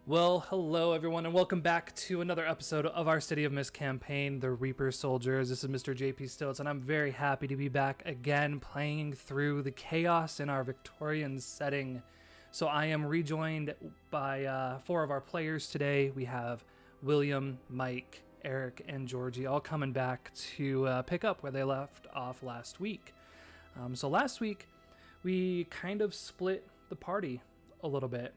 Well, hello everyone, and welcome back to another episode of our City of Mist campaign, The Reaper Soldiers. This is Mr. JP Stilts, and I'm very happy to be back again, playing through the chaos in our Victorian setting. So I am rejoined by four of our players today. We have William, Mike, Eric, and Georgie, all coming back to pick up where they left off last week. So last week, we kind of split the party a little bit.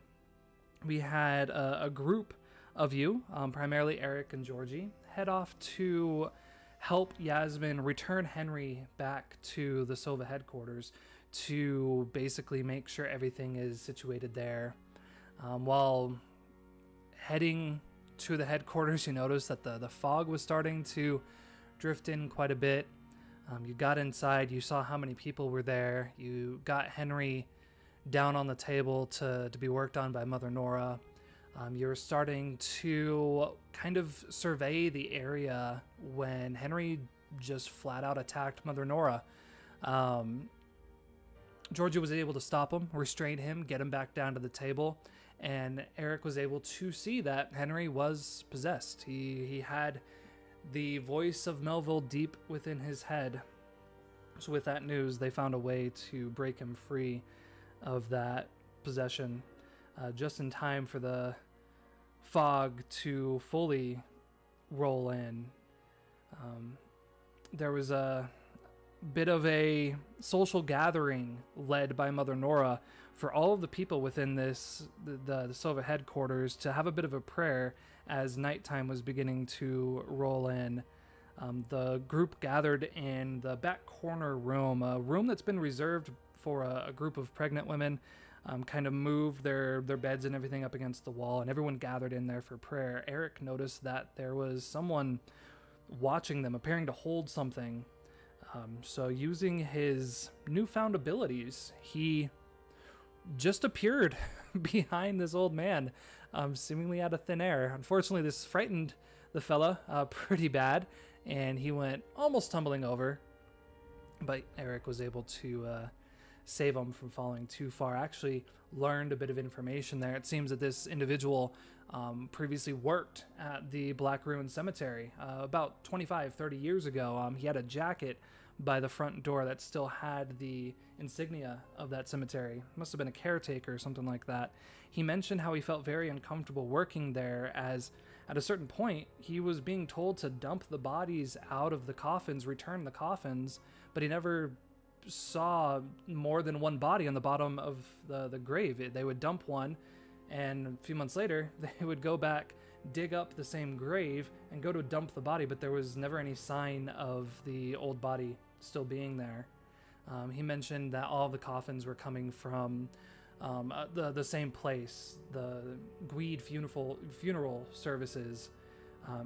We had a group of you, primarily Eric and Georgie, head off to help Yasmin return Henry back to the Sova headquarters to basically make sure everything is situated there. While heading to the headquarters, you noticed that the fog was starting to drift in quite a bit. You got inside, you saw how many people were there, you got Henry down on the table to be worked on by Mother Nora. You're starting to kind of survey the area when Henry just flat out attacked Mother Nora. Georgie was able to stop him, restrain him, get him back down to the table, and Eric was able to see that Henry was possessed. He had the voice of Melville deep within his head. So with that news, they found a way to break him free of that possession just in time for the fog to fully roll in. There was a bit of a social gathering led by Mother Nora for all of the people within the Sova headquarters to have a bit of a prayer as nighttime was beginning to roll in. The group gathered in the back corner room, a room that's been reserved for a group of pregnant women, kind of moved their beds and everything up against the wall, and everyone gathered in there for prayer. Eric noticed that there was someone watching them, appearing to hold something. So using his newfound abilities, he just appeared behind this old man, seemingly out of thin air. Unfortunately, this frightened the fella pretty bad, and he went almost tumbling over, but Eric was able to save him from falling too far. Actually learned a bit of information there. It seems that this individual previously worked at the Black Ruin Cemetery about 25-30 years ago. He had a jacket by the front door that still had the insignia of that cemetery. Must have been a caretaker or something like that. He mentioned how he felt very uncomfortable working there, as at a certain point he was being told to dump the bodies out of the coffins, return the coffins, but he never saw more than one body on the bottom of the grave. They would dump one, and a few months later they would go back, dig up the same grave, and go to dump the body, but there was never any sign of the old body still being there. He mentioned that all the coffins were coming from the same place, the Gweed funeral services,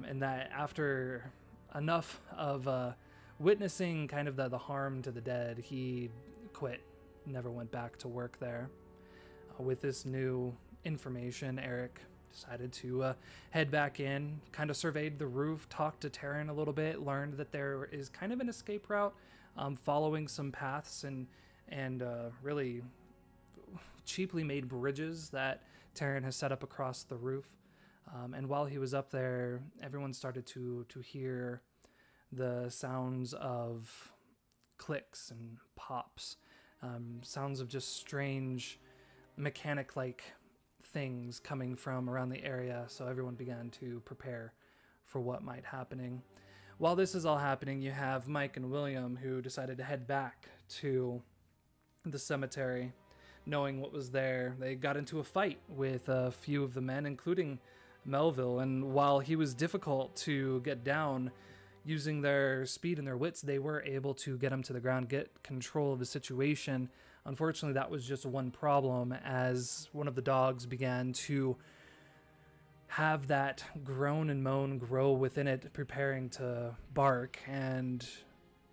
and that after enough of witnessing kind of the harm to the dead, he quit, never went back to work there. With this new information, Eric decided to head back in, kind of surveyed the roof, talked to Taryn a little bit, learned that there is kind of an escape route following some paths and really cheaply made bridges that Taryn has set up across the roof. And while he was up there, everyone started to hear the sounds of clicks and pops, sounds of just strange mechanic-like things coming from around the area, so everyone began to prepare for what might happening. While this is all happening, you have Mike and William, who decided to head back to the cemetery, knowing what was there. They got into a fight with a few of the men, including Melville, and while he was difficult to get down, using their speed and their wits, they were able to get him to the ground, get control of the situation. Unfortunately, that was just one problem, as one of the dogs began to have that groan and moan grow within it, preparing to bark, and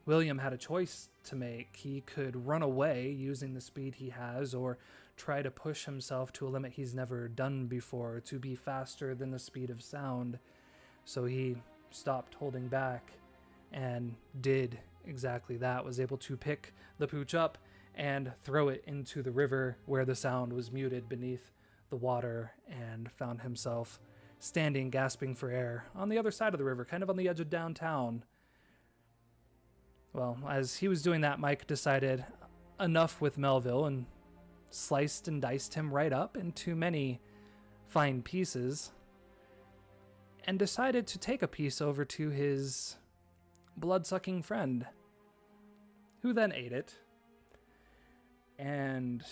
William had a choice to make. He could run away using the speed he has, or try to push himself to a limit he's never done before, to be faster than the speed of sound. So he stopped holding back and did exactly that, was able to pick the pooch up and throw it into the river where the sound was muted beneath the water and found himself standing, gasping for air on the other side of the river, kind of on the edge of downtown. Well, as he was doing that, Mike decided enough with Melville and sliced and diced him right up into many fine pieces and decided to take a piece over to his blood-sucking friend, who then ate it and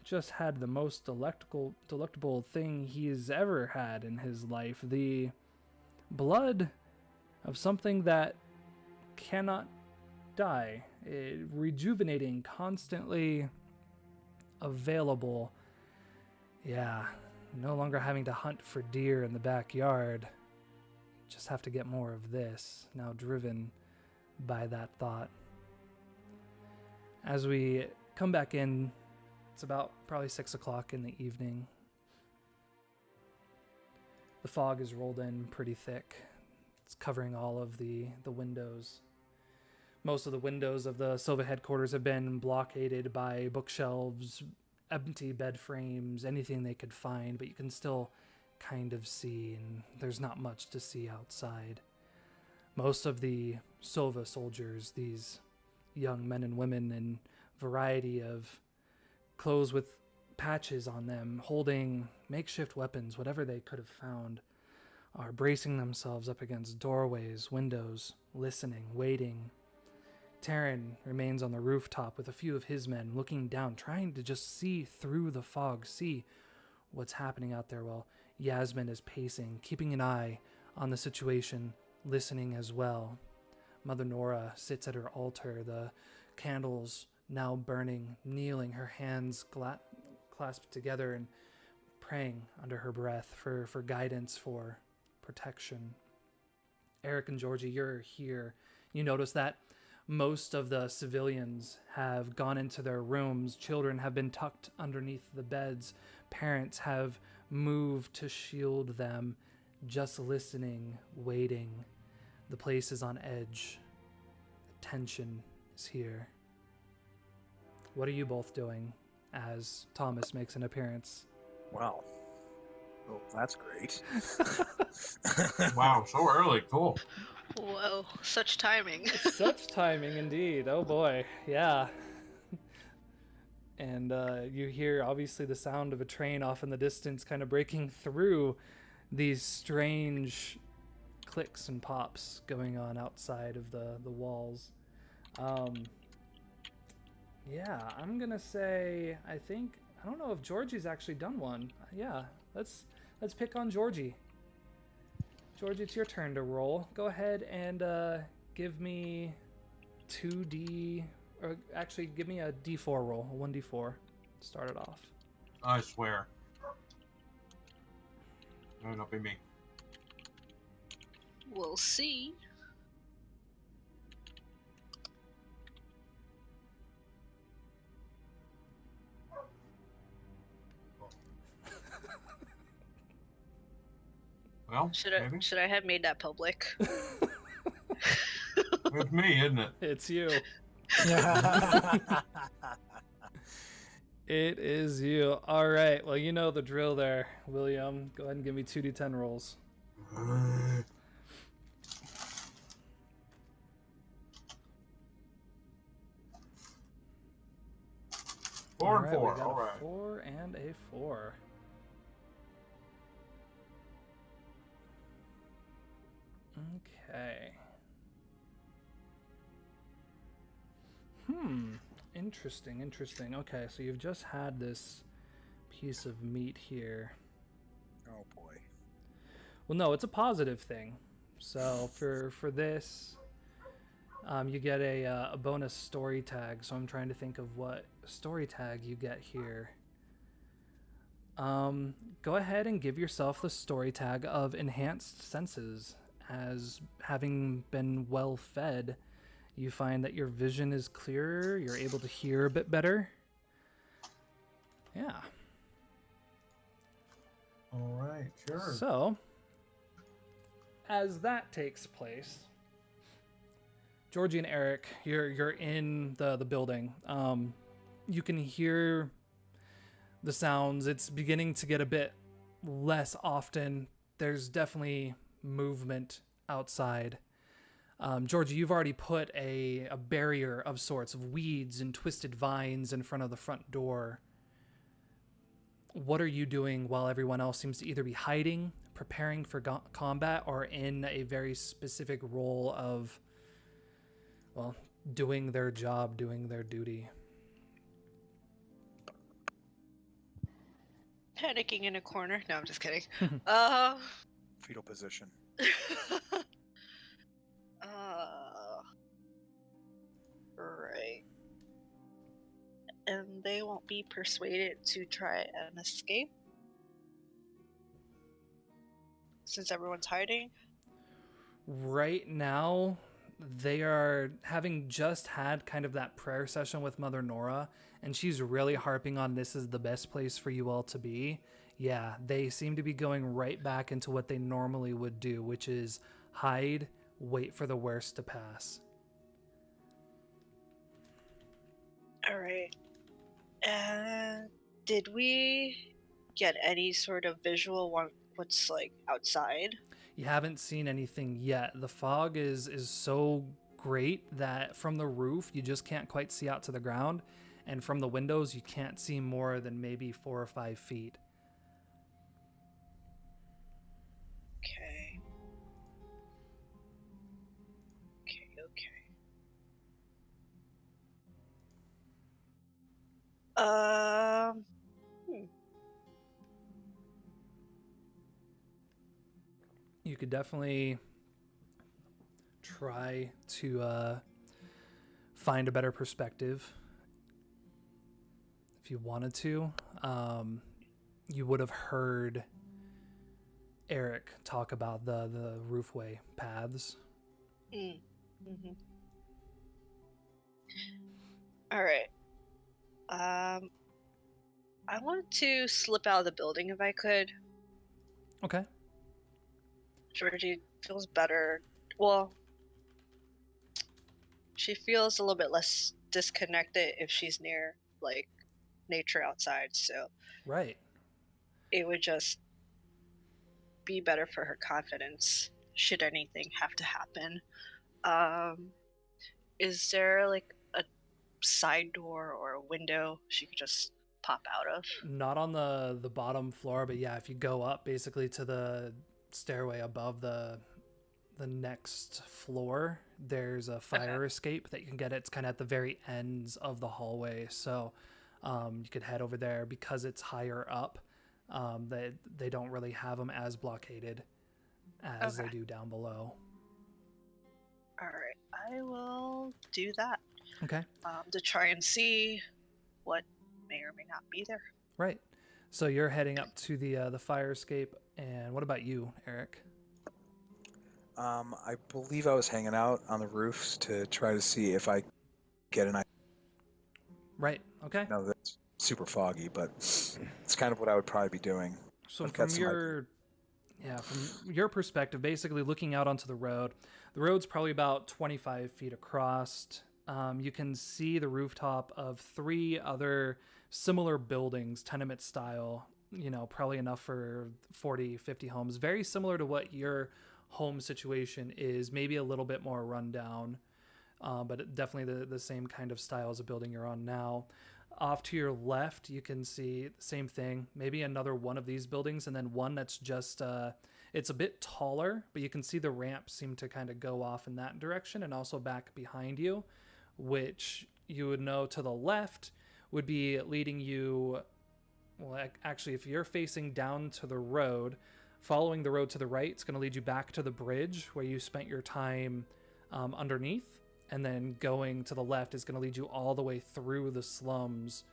just had the most delectable thing he's ever had in his life, the blood of something that cannot die, rejuvenating, constantly available. Yeah, no longer having to hunt for deer in the backyard. Just have to get more of this, now driven by that thought. As we come back in, it's about probably 6 o'clock in the evening. The fog is rolled in pretty thick. It's covering all of the windows. Most of the windows of the Sova headquarters have been blockaded by bookshelves, empty bed frames, anything they could find, but you can still kind of see, and there's not much to see outside. Most of the Sova soldiers, these young men and women in variety of clothes with patches on them, holding makeshift weapons, whatever they could have found, are bracing themselves up against doorways, windows, listening, waiting. Taryn remains on the rooftop with a few of his men, looking down, trying to just see through the fog, see what's happening out there, while Yasmin is pacing, keeping an eye on the situation, listening as well. Mother Nora sits at her altar, the candles now burning, kneeling, her hands clasped together and praying under her breath for guidance, for protection. Eric and Georgie, you're here. You notice that most of the civilians have gone into their rooms. Children have been tucked underneath the beds. Parents have moved to shield them, just listening, waiting. The place is on edge. The tension is here. What are you both doing as Thomas makes an appearance? Wow. Oh, that's great. Wow, so early. Cool. Whoa, such timing. Such timing indeed. Oh boy. Yeah. And you hear obviously the sound of a train off in the distance kind of breaking through these strange clicks and pops going on outside of the walls. Yeah, I'm gonna say, I don't know if Georgie's actually done one. Yeah, let's pick on Georgie. Georgie, it's your turn to roll. Go ahead and give me 2D, or actually give me a D4 roll, a 1D4. Start it off. I swear. No, not be me. We'll see. Well, maybe. Should I have made that public? It's me, isn't it? It's you. It is you. All right. Well, you know the drill there, William. Go ahead and give me 2D10 rolls. 4 and 4. We got All a right. 4 and a 4. Okay. Interesting. Okay, so you've just had this piece of meat here. Oh boy. Well, no, it's a positive thing. So for this, you get a bonus story tag. So I'm trying to think of what story tag you get here. Go ahead and give yourself the story tag of enhanced senses. As having been well fed, you find that your vision is clearer, you're able to hear a bit better. Yeah. All right, sure. So, as that takes place, Georgie and Eric, you're in the building. You can hear the sounds. It's beginning to get a bit less often. There's definitely movement outside. Georgie, you've already put a barrier of sorts of weeds and twisted vines in front of the front door. What are you doing while everyone else seems to either be hiding, preparing for combat, or in a very specific role of, well, doing their job, doing their duty? Panicking in a corner. No, I'm just kidding. Fetal position. Right. And they won't be persuaded to try and escape? Since everyone's hiding? Right now, they are having just had kind of that prayer session with Mother Nora, and she's really harping on this is the best place for you all to be. Yeah, they seem to be going right back into what they normally would do, which is hide, wait for the worst to pass. All right. And did we get any sort of visual on what's like outside? You haven't seen anything yet. The fog is so great that from the roof you just can't quite see out to the ground, and from the windows you can't see more than maybe 4 or 5 feet. Okay. You could definitely try to find a better perspective if you wanted to. You would have heard Eric talk about the roofway paths. Mm-hmm. All right. I want to slip out of the building if I could. Okay. Georgie feels better. Well, she feels a little bit less disconnected if she's near, like, nature outside, so... Right. It would just be better for her confidence, should anything have to happen. Is there, like, a side door or a window she could just pop out of? Not on the bottom floor, but yeah, if you go up basically to the stairway above the next floor, there's a fire escape that you can get. It's kind of at the very ends of the hallway, so you could head over there. Because it's higher up, they don't really have them as blockaded as they do down below. All right, I will do that. Okay. To try and see what may or may not be there. Right. So you're heading up to the fire escape, and what about you, Eric? I believe I was hanging out on the roofs to try to see if I get an idea. Right. Okay. No, that's super foggy, but it's kind of what I would probably be doing. So from your perspective, basically looking out onto the road's probably about 25 feet across. You can see the rooftop of 3 other similar buildings, tenement style, probably enough for 40, 50 homes. Very similar to what your home situation is, maybe a little bit more rundown, but definitely the same kind of style as the building you're on now. Off to your left, you can see the same thing, maybe another one of these buildings, and then one that's just, it's a bit taller, but you can see the ramp seem to kind of go off in that direction, and also back behind you, which you would know to the left would be leading you, well, actually, if you're facing down to the road, following the road to the right, it's going to lead you back to the bridge where you spent your time underneath, and then going to the left is going to lead you all the way through the slums,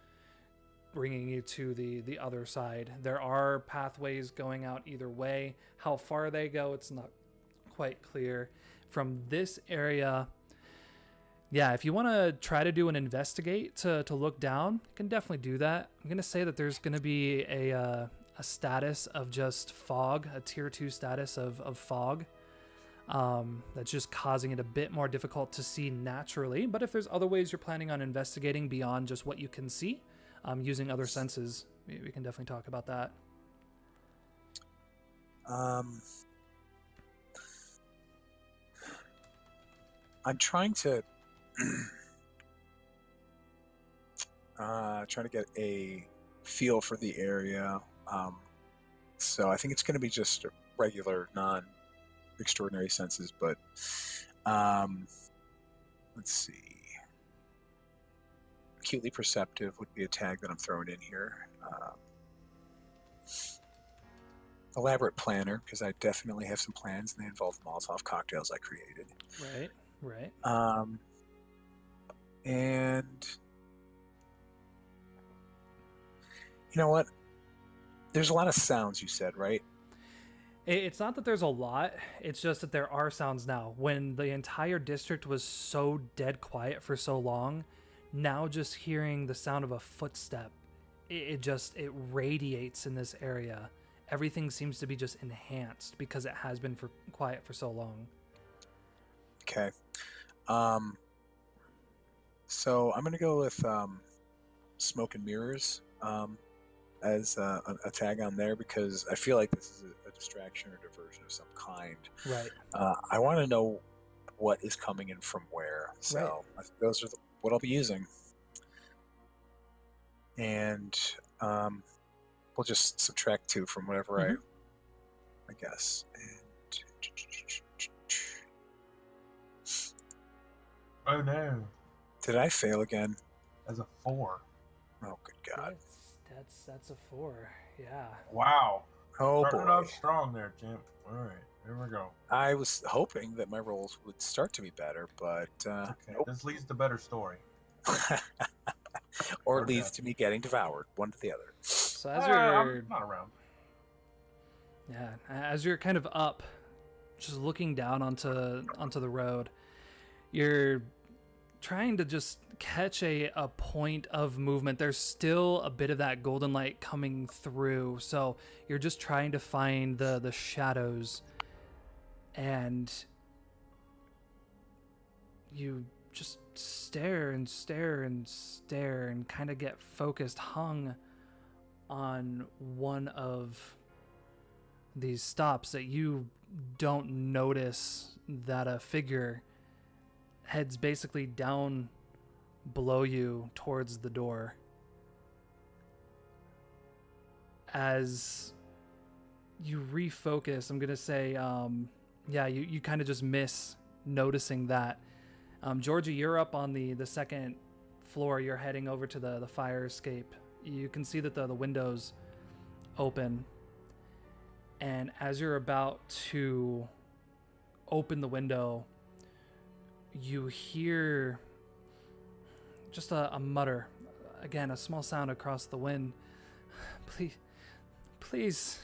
bringing you to the other side. There are pathways going out either way. How far they go, it's not quite clear. From this area, yeah, if you want to try to do an investigate to look down, you can definitely do that. I'm going to say that there's going to be a status of just fog, a tier 2 status of fog. That's just causing it a bit more difficult to see naturally. But if there's other ways you're planning on investigating beyond just what you can see, using other senses, we can definitely talk about that. I'm trying to get a feel for the area. So I think it's going to be just regular, non-extraordinary senses. But let's see. Acutely perceptive would be a tag that I'm throwing in here. Elaborate planner, because I definitely have some plans, and they involve Molotov cocktails I created. Right. And you know what? There's a lot of sounds, you said, right? It's not that there's a lot, it's just that there are sounds now. When the entire district was so dead quiet for so long, now just hearing the sound of a footstep, it radiates in this area. Everything seems to be just enhanced because it has been quiet for so long. Okay. So I'm going to go with smoke and mirrors as a tag on there, because I feel like this is a distraction or diversion of some kind. Right. I want to know what is coming in from where. So I think those are what I'll be using. And we'll just subtract 2 from whatever I guess. And Oh no. did I fail again? As a 4. Oh, good God. That's a 4. Yeah. Wow. Oh, Started boy. off strong there, champ. All right, here we go. I was hoping that my rolls would start to be better, but Okay, nope. this leads to better story. Or it leads to me getting devoured, one to the other. So as I'm not around. Yeah, as you're kind of up, just looking down onto the road, you're trying to just catch a point of movement. There's still a bit of that golden light coming through, so you're just trying to find the shadows, and you just stare and stare and stare and kind of get focused, hung on one of these stops that you don't notice that a figure heads basically down below you towards the door. As you refocus, I'm gonna say, you kind of just miss noticing that. Georgie, you're up on the second floor. You're heading over to the fire escape. You can see that the windows open, and as you're about to open the window, you hear just a mutter, again, a small sound across the wind. Please,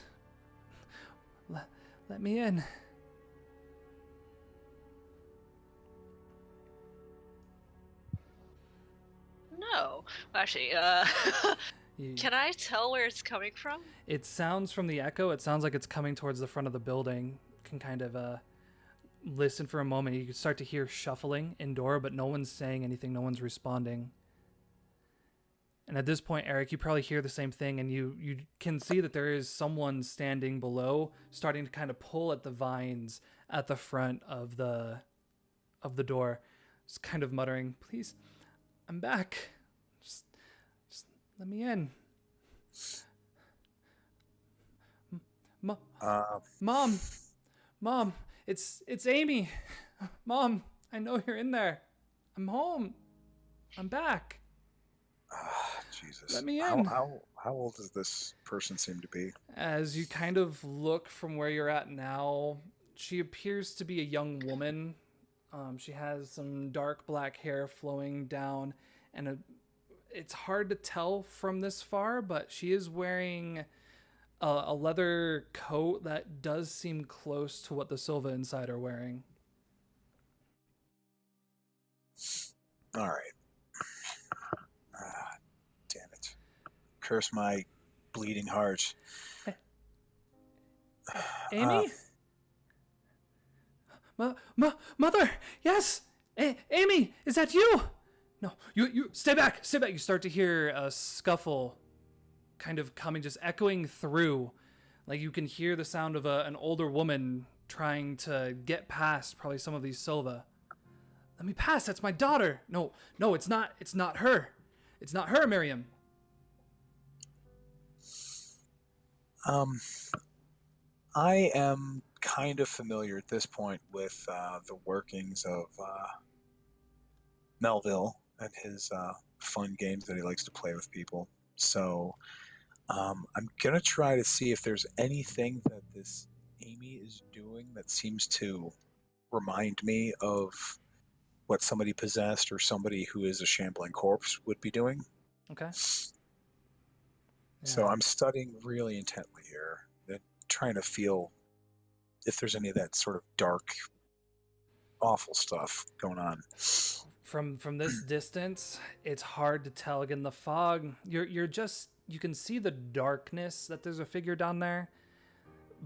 let me in. No. Actually, can I tell where it's coming from? It sounds from the echo. It sounds like it's coming towards the front of the building. You can kind of listen for a moment. You can start to hear shuffling indoor, but no one's saying anything. No one's responding. And at this point, Eric, you probably hear the same thing, and you can see that there is someone standing below, starting to kind of pull at the vines at the front of the door. Just kind of muttering, "Please, I'm back. Just let me in. Mom, it's Amy. Mom, I know you're in there. I'm home. I'm back. Jesus. Let me in." How old does this person seem to be? As you kind of look from where you're at now, she appears to be a young woman. She has some dark black hair flowing down, and it's hard to tell from this far, but she is wearing a leather coat that does seem close to what the Sova inside are wearing. All right. Damn it. Curse my bleeding heart. Amy? Mother! Yes! Amy, is that you? No, you stay back, stay back. You start to hear a scuffle kind of coming, just echoing through. Like you can hear the sound of an older woman trying to get past probably some of these Sova. Let me pass, that's my daughter. No, it's not her. It's not her, Miriam. I am kind of familiar at this point with the workings of Melville and his fun games that he likes to play with people. So I'm going to try to see if there's anything that this Amy is doing that seems to remind me of what somebody possessed or somebody who is a shambling corpse would be doing. Okay. So Yeah. I'm studying really intently here and trying to feel if there's any of that sort of dark, awful stuff going on. From this distance, it's hard to tell. Again, the fog, you can see the darkness that there's a figure down there,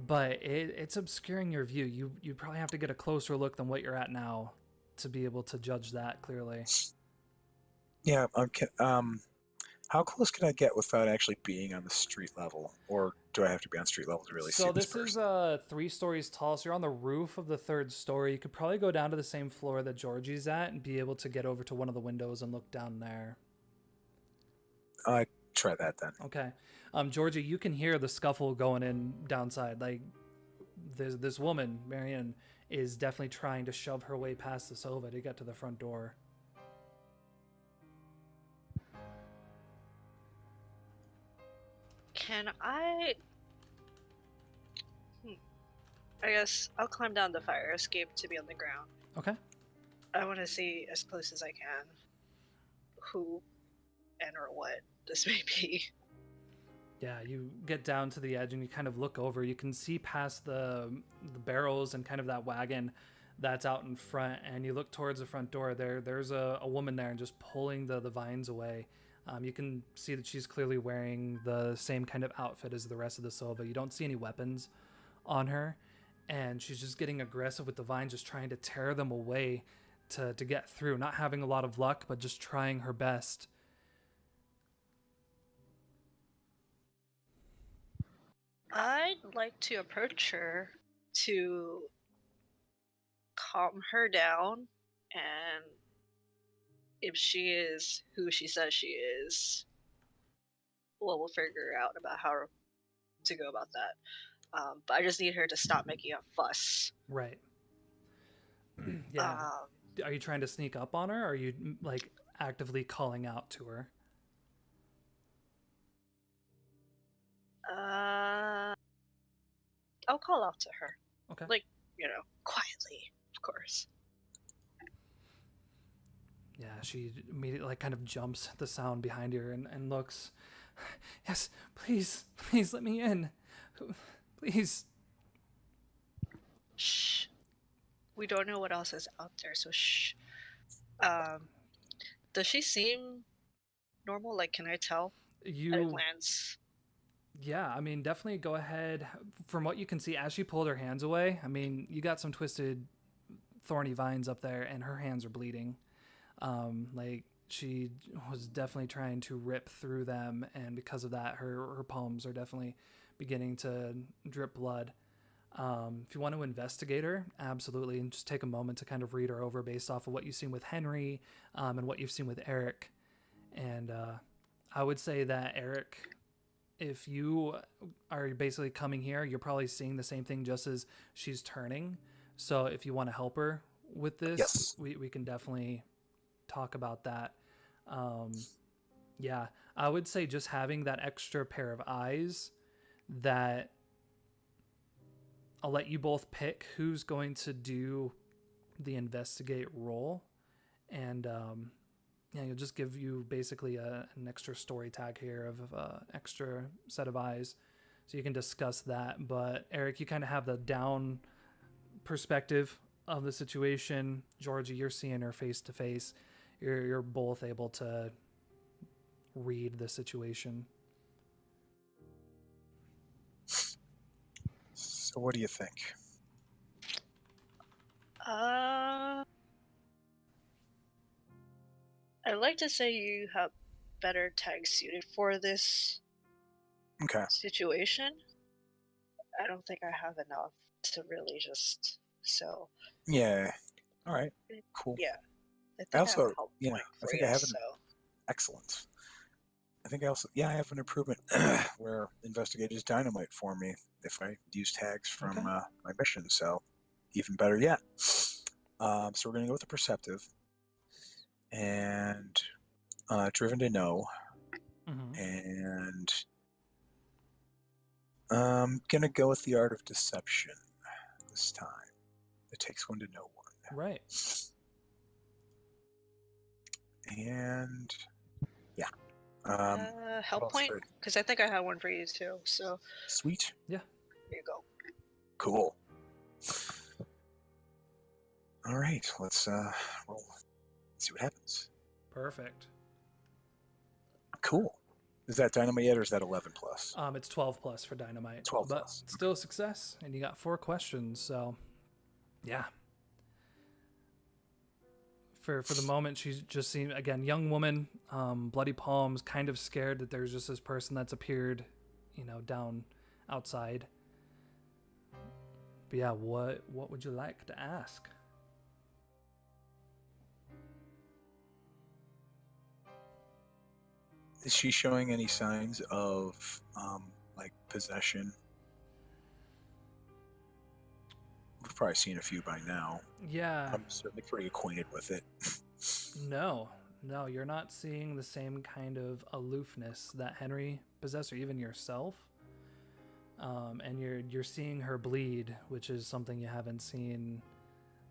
but it's obscuring your view. You probably have to get a closer look than what you're at now to be able to judge that clearly. Yeah, how close can I get without actually being on the street level? Or do I have to be on street level to really see this person? So this is 3 stories tall, so you're on the roof of the 3rd story. You could probably go down to the same floor that Georgie's at and be able to get over to one of the windows and look down there. Try that then. Okay. Georgie, you can hear the scuffle going in downside. Like, this woman, Marianne, is definitely trying to shove her way past the Sova to get to the front door. Can I... I guess I'll climb down the fire escape to be on the ground. Okay. I want to see as close as I can who and or what this may be. Yeah, you get down to the edge and you kind of look over. You can see past the barrels and kind of that wagon that's out in front, and you look towards the front door. There's a woman there and just pulling the vines away. You can see that she's clearly wearing the same kind of outfit as the rest of the Sova. You don't see any weapons on her, and she's just getting aggressive with the vines, just trying to tear them away to get through. Not having a lot of luck, but just trying her best. I'd like to approach her to calm her down, and if she is who she says she is, well, we'll figure out about how to go about that. But I just need her to stop making a fuss. Right. Yeah. Are you trying to sneak up on her, or are you like actively calling out to her? I'll call out to her. Okay. Like, quietly, of course. Yeah, she immediately like kind of jumps at the sound behind her and looks. Yes, please let me in. Please. Shh. We don't know what else is out there, so shh. Does she seem normal? Like, can I tell at a glance? Yeah, I mean, definitely go ahead. From what you can see, as she pulled her hands away, I mean, you got some twisted, thorny vines up there, and her hands are bleeding. Like, she was definitely trying to rip through them, and because of that, her palms are definitely beginning to drip blood. If you want to investigate her, absolutely, and just take a moment to kind of read her over based off of what you've seen with Henry, and what you've seen with Eric. And I would say that Eric, if you are basically coming here, you're probably seeing the same thing just as she's turning. So if you want to help her with this, yes, we can definitely talk about that. Yeah, I would say just having that extra pair of eyes that I'll let you both pick who's going to do the investigate role. And yeah, you'll just give you basically an extra story tag here of extra set of eyes, so you can discuss that. But Eric, you kind of have the down perspective of the situation. Georgie, you're seeing her face to face. You're both able to read the situation. So what do you think? I'd like to say you have better tag suited for this Okay. situation. I don't think I have enough to really just so. Yeah. All right. Cool. Yeah, I I think I have a also, help yeah, point I for think you. I have an So excellent. I think I also, yeah, I have an improvement where investigators dynamite for me if I use tags from Okay. my mission. So even better yet. So we're gonna go with the perceptive and driven to know, Mm-hmm. and I'm gonna go with the art of deception this time. It takes one to know one. Right. And yeah. What help else? point, because I think I have one for you too. So Sweet. Yeah. here you go. Cool. All right, let's roll. See what happens. Perfect. Cool. Is that dynamite yet, or is that 11 plus? It's 12 plus for dynamite, 12 but plus. still a success, and you got 4 questions. So, yeah. For the moment, she's just seen again, young woman, bloody palms, kind of scared that there's just this person that's appeared, down outside. But yeah, what would you like to ask? Is she showing any signs of like possession? We've probably seen a few by now. Yeah. I'm certainly pretty acquainted with it. No, you're not seeing the same kind of aloofness that Henry possessed, or even yourself. And you're seeing her bleed, which is something you haven't seen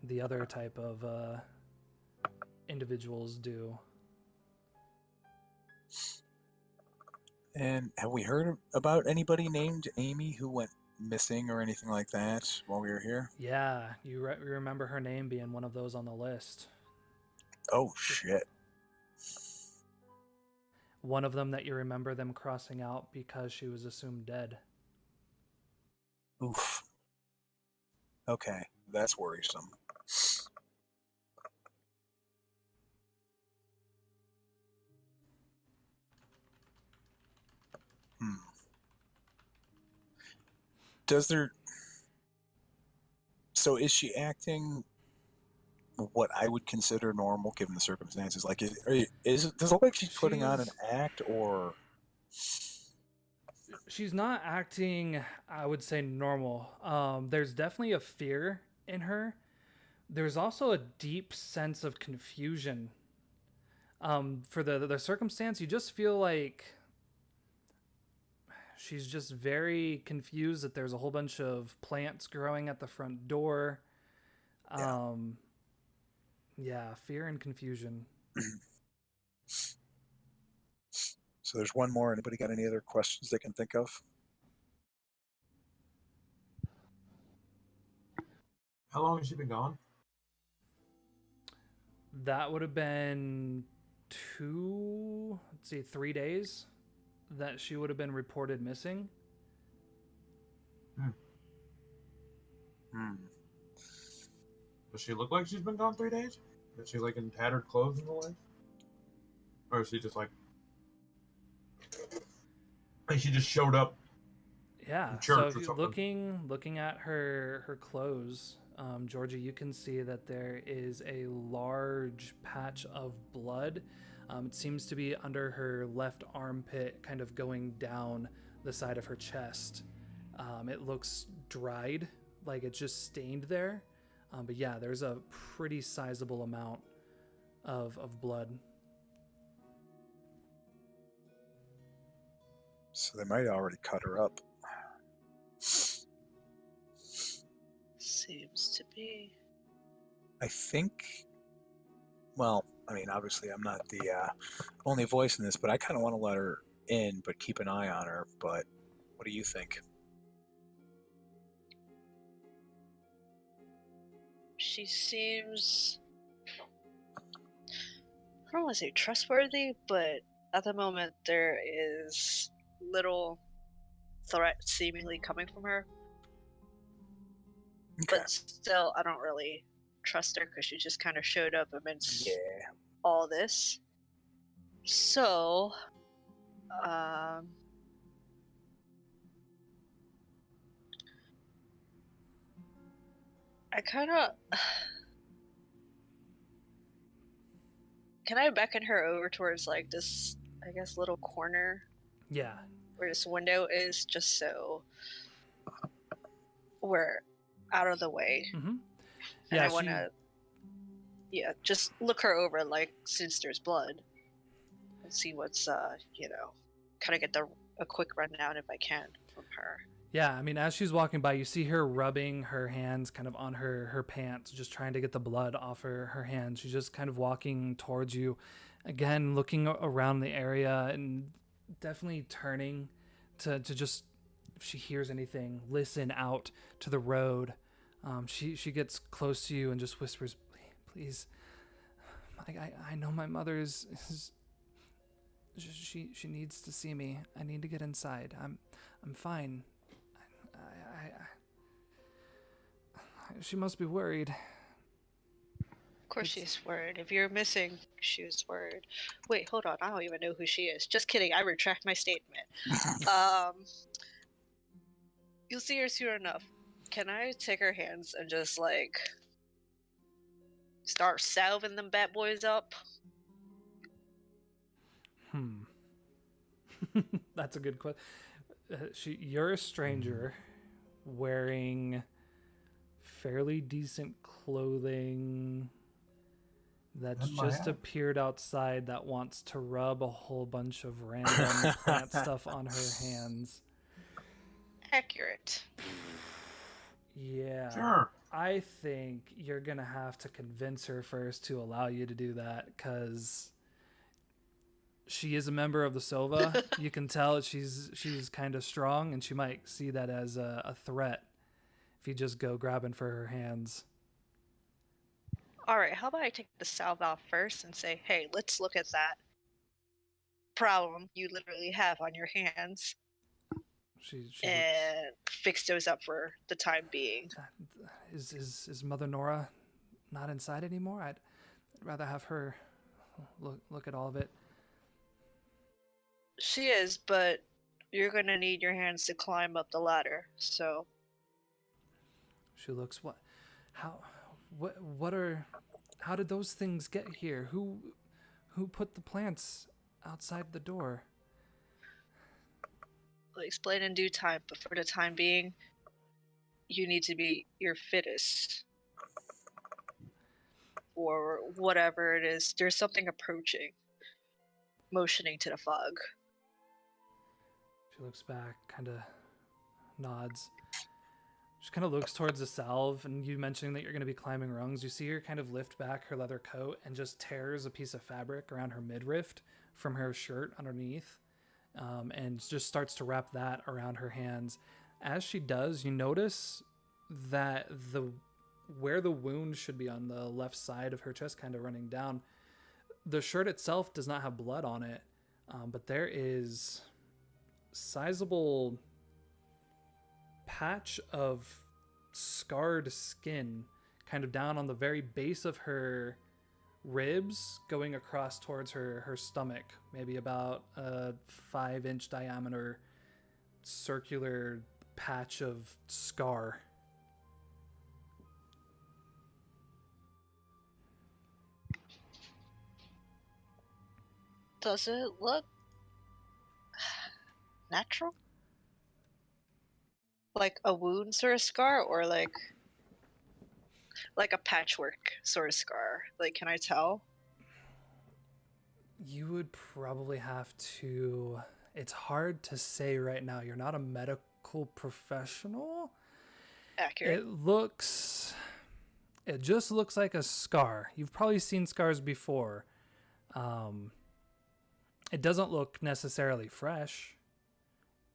the other type of individuals do. And have we heard about anybody named Amy who went missing or anything like that while we were here? Yeah, you remember her name being one of those on the list. Oh, shit. One of them that you remember them crossing out because she was assumed dead. Oof. Okay, that's worrisome. Does there... So is she acting what I would consider normal given the circumstances? Like, does it look like she's putting on an act, or... She's not acting, I would say, normal. There's definitely a fear in her. There's also a deep sense of confusion. For the circumstance, you just feel like she's just very confused that there's a whole bunch of plants growing at the front door. Yeah, fear and confusion. So there's one more. Anybody got any other questions they can think of? How long has she been gone? That would have been 3 days that she would have been reported missing. Does she look like she's been gone 3 days? Is she like in tattered clothes and the like? Or is she just like she just showed up? Yeah. So if you're looking at her clothes, Georgie, you can see that there is a large patch of blood. It seems to be under her left armpit, kind of going down the side of her chest. It looks dried, like it's just stained there. But yeah, there's a pretty sizable amount of blood. So they might already cut her up. Seems to be. I think... Well, I mean, obviously I'm not the only voice in this, but I kind of want to let her in, but keep an eye on her. But what do you think? She seems, I don't want to say trustworthy, but at the moment there is little threat seemingly coming from her. Okay. But still, I don't really trust her because she just kind of showed up amidst Yeah. all this. So, um, I kind of can I beckon her over towards like this, I guess, little corner Yeah. where this window is, just so we're out of the way. Mm-hmm. And Yeah, I want to, just look her over, like, since there's blood, and see what's, kind of get a quick rundown if I can from her. Yeah, I mean, as she's walking by, you see her rubbing her hands kind of on her pants, just trying to get the blood off her hands. She's just kind of walking towards you, again, looking around the area and definitely turning to just, if she hears anything, listen out to the road. She gets close to you and just whispers, please, I know my mother is she needs to see me. I need to get inside. I'm fine. She must be worried. Of course she's worried. If you're missing, she was worried. Wait, hold on. I don't even know who she is. Just kidding. I retract my statement. You'll see her soon enough. Can I take her hands and just, like, start salving them bad boys up? That's a good question. You're a stranger wearing fairly decent clothing that's just appeared outside that wants to rub a whole bunch of random plant stuff on her hands. Accurate. Yeah. Sure. I think you're going to have to convince her first to allow you to do that, because she is a member of the Sova. You can tell she's kind of strong, and she might see that as a threat if you just go grabbing for her hands. Alright, how about I take the salve out first and say, hey, let's look at that problem you literally have on your hands She and fix those up for the time being. Is Mother Nora not inside anymore? I'd rather have her look at all of it. She is, but you're gonna need your hands to climb up the ladder, so... She looks, how did those things get here? Who put the plants outside the door? I'll explain in due time, but for the time being, you need to be your fittest. Or whatever it is. There's something approaching. Motioning to the fog. She looks back, kind of nods. She kind of looks towards the salve, and you mentioning that you're going to be climbing rungs. You see her kind of lift back her leather coat and just tears a piece of fabric around her midriff from her shirt underneath, and just starts to wrap that around her hands. As she does, you notice that where the wound should be on the left side of her chest, kind of running down, the shirt itself does not have blood on it, but there is sizable patch of scarred skin kind of down on the very base of her ribs, going across towards her stomach, maybe about a 5-inch diameter circular patch of scar. Does it look natural? Like a wound sort of scar, or like a patchwork sort of scar? Like, can I tell? You would probably have to... It's hard to say right now. You're not a medical professional. Accurate. It just looks like a scar. You've probably seen scars before. It doesn't look necessarily fresh.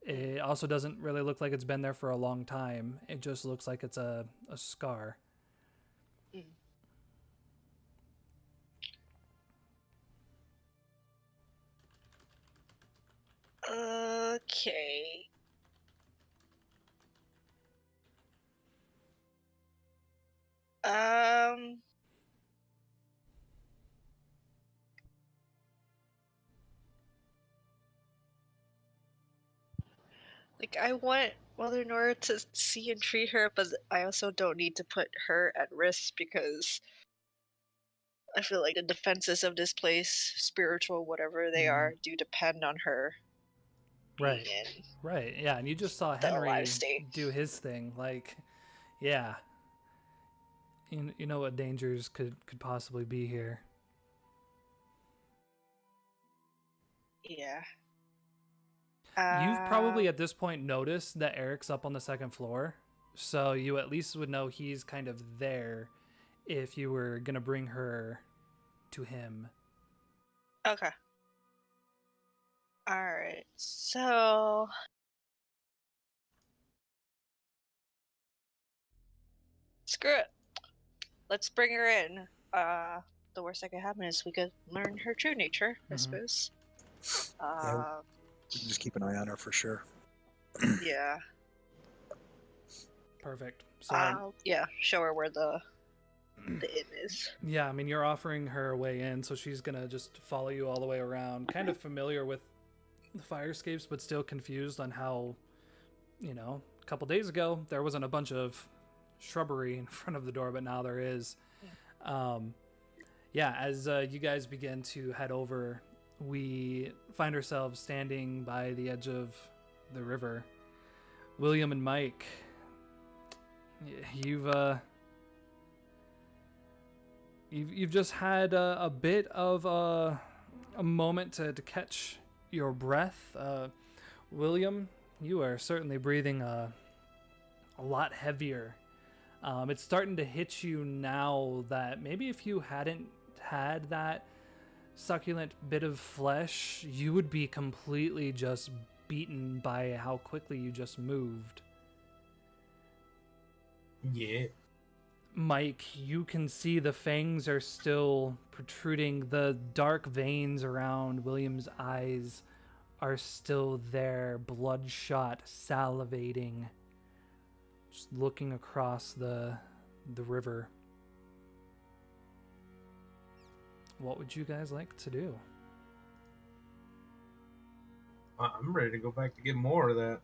It also doesn't really look like it's been there for a long time. It just looks like it's a scar. Okay. Like, I want Mother Nora to see and treat her, but I also don't need to put her at risk because I feel like the defenses of this place, spiritual, whatever they are, do depend on her being Right. in Right. Yeah, and you just saw the alive Henry state. do his thing. Like, yeah. You know what dangers could possibly be here. Yeah. You've probably at this point noticed that Eric's up on the second floor, so you at least would know he's kind of there if you were gonna bring her to him. Okay. Alright, so screw it. Let's bring her in. The worst that could happen is we could learn her true nature, I suppose. Yeah, we can just keep an eye on her for sure. Yeah. Perfect. So Yeah, show her where the inn is. yeah, I mean, you're offering her a way in, so she's gonna just follow you all the way around, kind of familiar with the firescapes, but still confused on how, a couple days ago there wasn't a bunch of shrubbery in front of the door, but now there is. Yeah, as you guys begin to head over, we find ourselves standing by the edge of the river. William and Mike, you've just had a bit of a moment to catch your breath. William, you are certainly breathing a lot heavier. It's starting to hit you now that maybe if you hadn't had that succulent bit of flesh, you would be completely just beaten by how quickly you just moved. Yeah. Mike, you can see the fangs are still protruding. The dark veins around William's eyes are still there, bloodshot, salivating, just looking across the river. What would you guys like to do? I'm ready to go back to get more of that.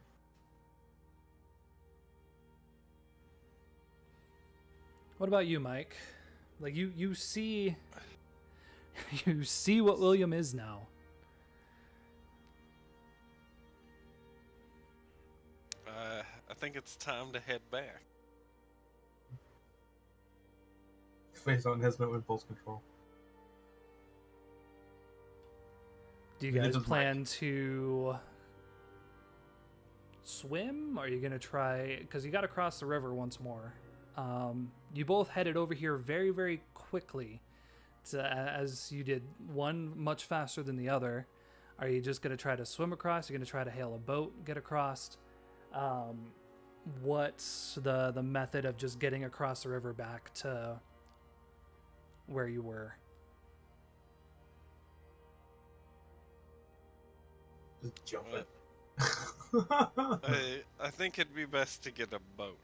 What about you, Mike? Like you see you see what William is now. I think it's time to head back. Face on has no impulse control. Do you guys plan to swim? Or are you going to try... Because you got to cross the river once more. You both headed over here very, very quickly. As you did, one much faster than the other. Are you just going to try to swim across? Are you going to try to hail a boat, get across? What's the method of just getting across the river back to where you were? Just jump it. I think it'd be best to get a boat.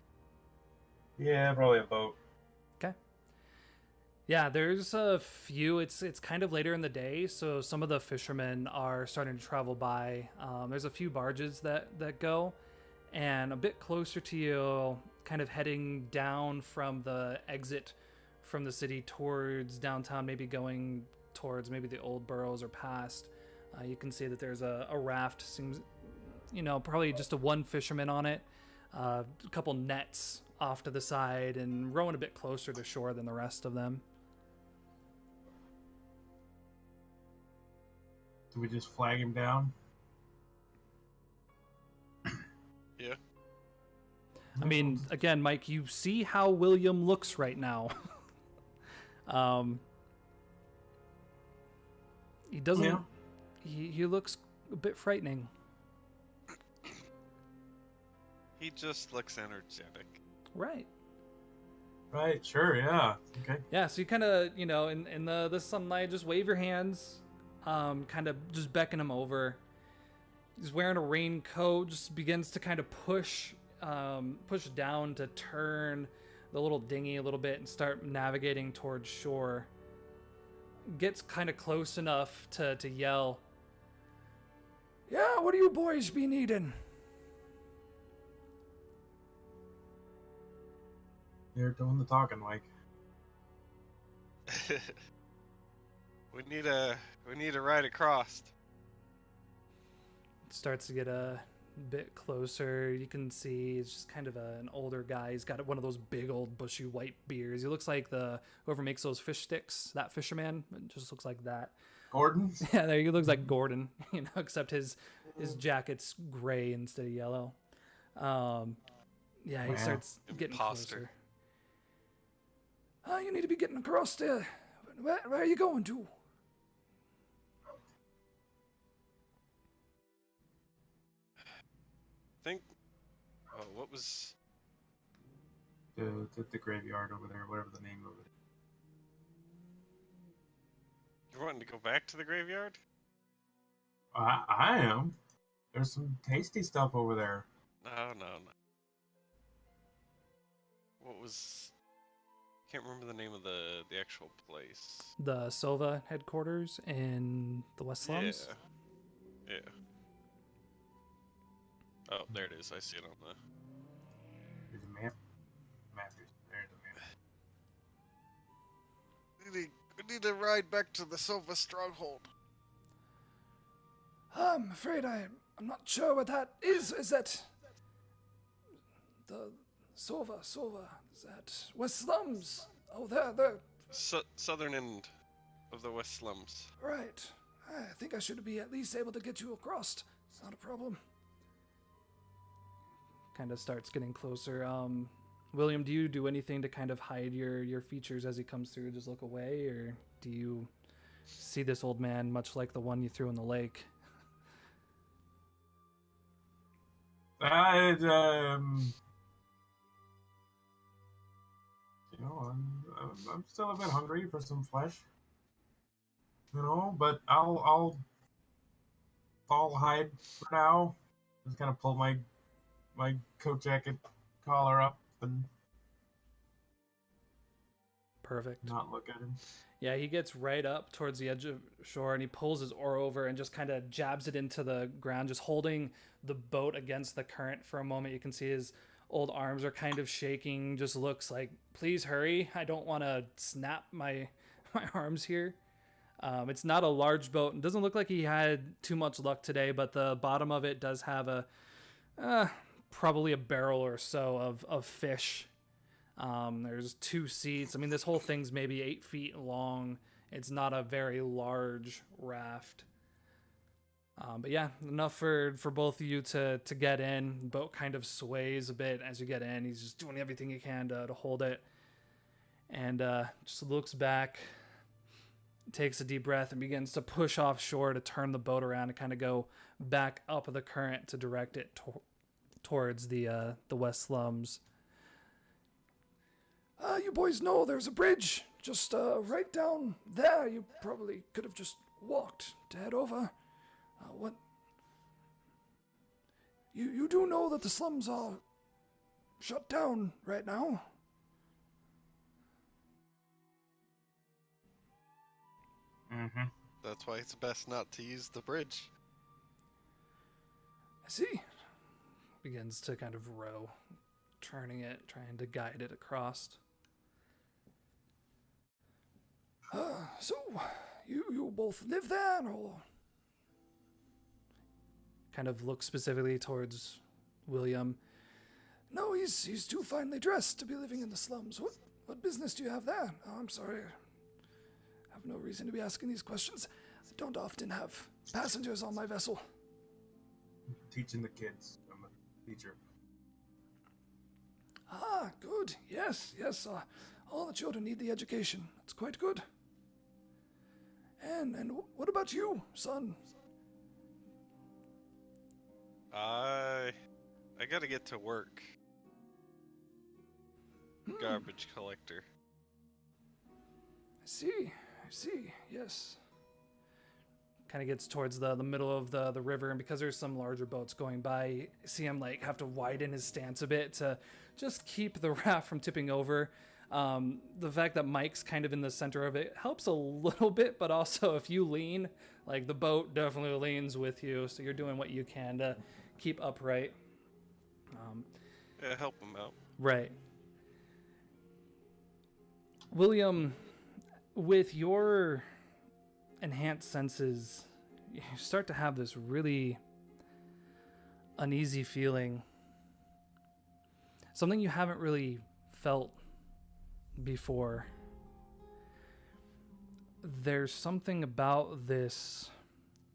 Yeah, probably a boat. Okay. Yeah, there's a few. It's kind of later in the day, so some of the fishermen are starting to travel by. There's a few barges that go, and a bit closer to you, kind of heading down from the exit from the city towards downtown, maybe going towards maybe the old boroughs or past. You can see that there's a raft, seems, probably just a one fisherman on it, a couple nets off to the side, and rowing a bit closer to shore than the rest of them. Do we just flag him down? Yeah. I mean, again, Mike, you see how William looks right now. He doesn't... Yeah. He looks a bit frightening. He just looks energetic. Right. Right, sure, yeah. Okay. Yeah, so you kind of, in the sunlight, just wave your hands, kind of just beckon him over. He's wearing a raincoat, just begins to kind of push down to turn the little dinghy a little bit and start navigating towards shore. Gets kind of close enough to yell, "Yeah, what do you boys be needing?" You're doing the talking, Mike. we need a ride across. It starts to get a bit closer. You can see it's just kind of an older guy. He's got one of those big old bushy white beards. He looks like whoever makes those fish sticks, that fisherman. It just looks like that. Gordon? Yeah, there he looks like Gordon, except his jacket's gray instead of yellow. Yeah, he starts getting closer. You need to be getting across there. Where are you going to? What was The graveyard over there, whatever the name of it. you wanting to go back to the graveyard? I am. There's some tasty stuff over there. No. What was? Can't remember the name of the actual place. The Sova headquarters in the West Slums. Yeah. Oh, there it is. I see it on the. There's a map. There's a map. We need to ride back to the Sova stronghold. I'm afraid I'm not sure what that is. Is that the Sova? Is that West Slums? Oh, there. Southern end of the West Slums. Right. I think I should be at least able to get you across. It's not a problem. Kind of starts getting closer. William, do you do anything to kind of hide your features as he comes through? Just look away, or do you see this old man much like the one you threw in the lake? I'm still a bit hungry for some flesh. But I'll hide for now. Just kind of pull my coat jacket collar up and Perfect. not look at him. Yeah, he gets right up towards the edge of shore and he pulls his oar over and just kind of jabs it into the ground, just holding the boat against the current for a moment. You can see his old arms are kind of shaking, just looks like, please hurry. I don't want to snap my arms here. It's not a large boat and doesn't look like he had too much luck today, but the bottom of it does have probably a barrel or so of fish. There's 2 seats. I mean, this whole thing's maybe 8 feet long. It's not a very large raft. But yeah, enough for both of you to get in. The boat kind of sways a bit as you get in. He's just doing everything he can to hold it. And just looks back, takes a deep breath, and begins to push offshore to turn the boat around and kind of go back up the current to direct it towards the West Slums. You boys know there's a bridge just right down there. You probably could have just walked to head over. What? You do know that the slums are shut down right now? Mm-hmm. That's why it's best not to use the bridge. I see. Begins to kind of row, turning it, trying to guide it across. So, you both live there, or? Kind of looks specifically towards William. No, he's too finely dressed to be living in the slums. What business do you have there? Oh, I'm sorry. I have no reason to be asking these questions. I don't often have passengers on my vessel. Teaching the kids. I'm a teacher. Ah, good. Yes. All the children need the education. That's quite good. And what about you, son? I gotta get to work. Garbage collector. I see. Yes. Kind of gets towards the middle of the river, and because there's some larger boats going by, you see him have to widen his stance a bit to just keep the raft from tipping over. The fact that Mike's kind of in the center of it helps a little bit, but also if you lean, the boat definitely leans with you, so you're doing what you can to keep upright. Yeah, help him out. Right. William, with your enhanced senses, you start to have this really uneasy feeling. Something you haven't really felt before. There's something about this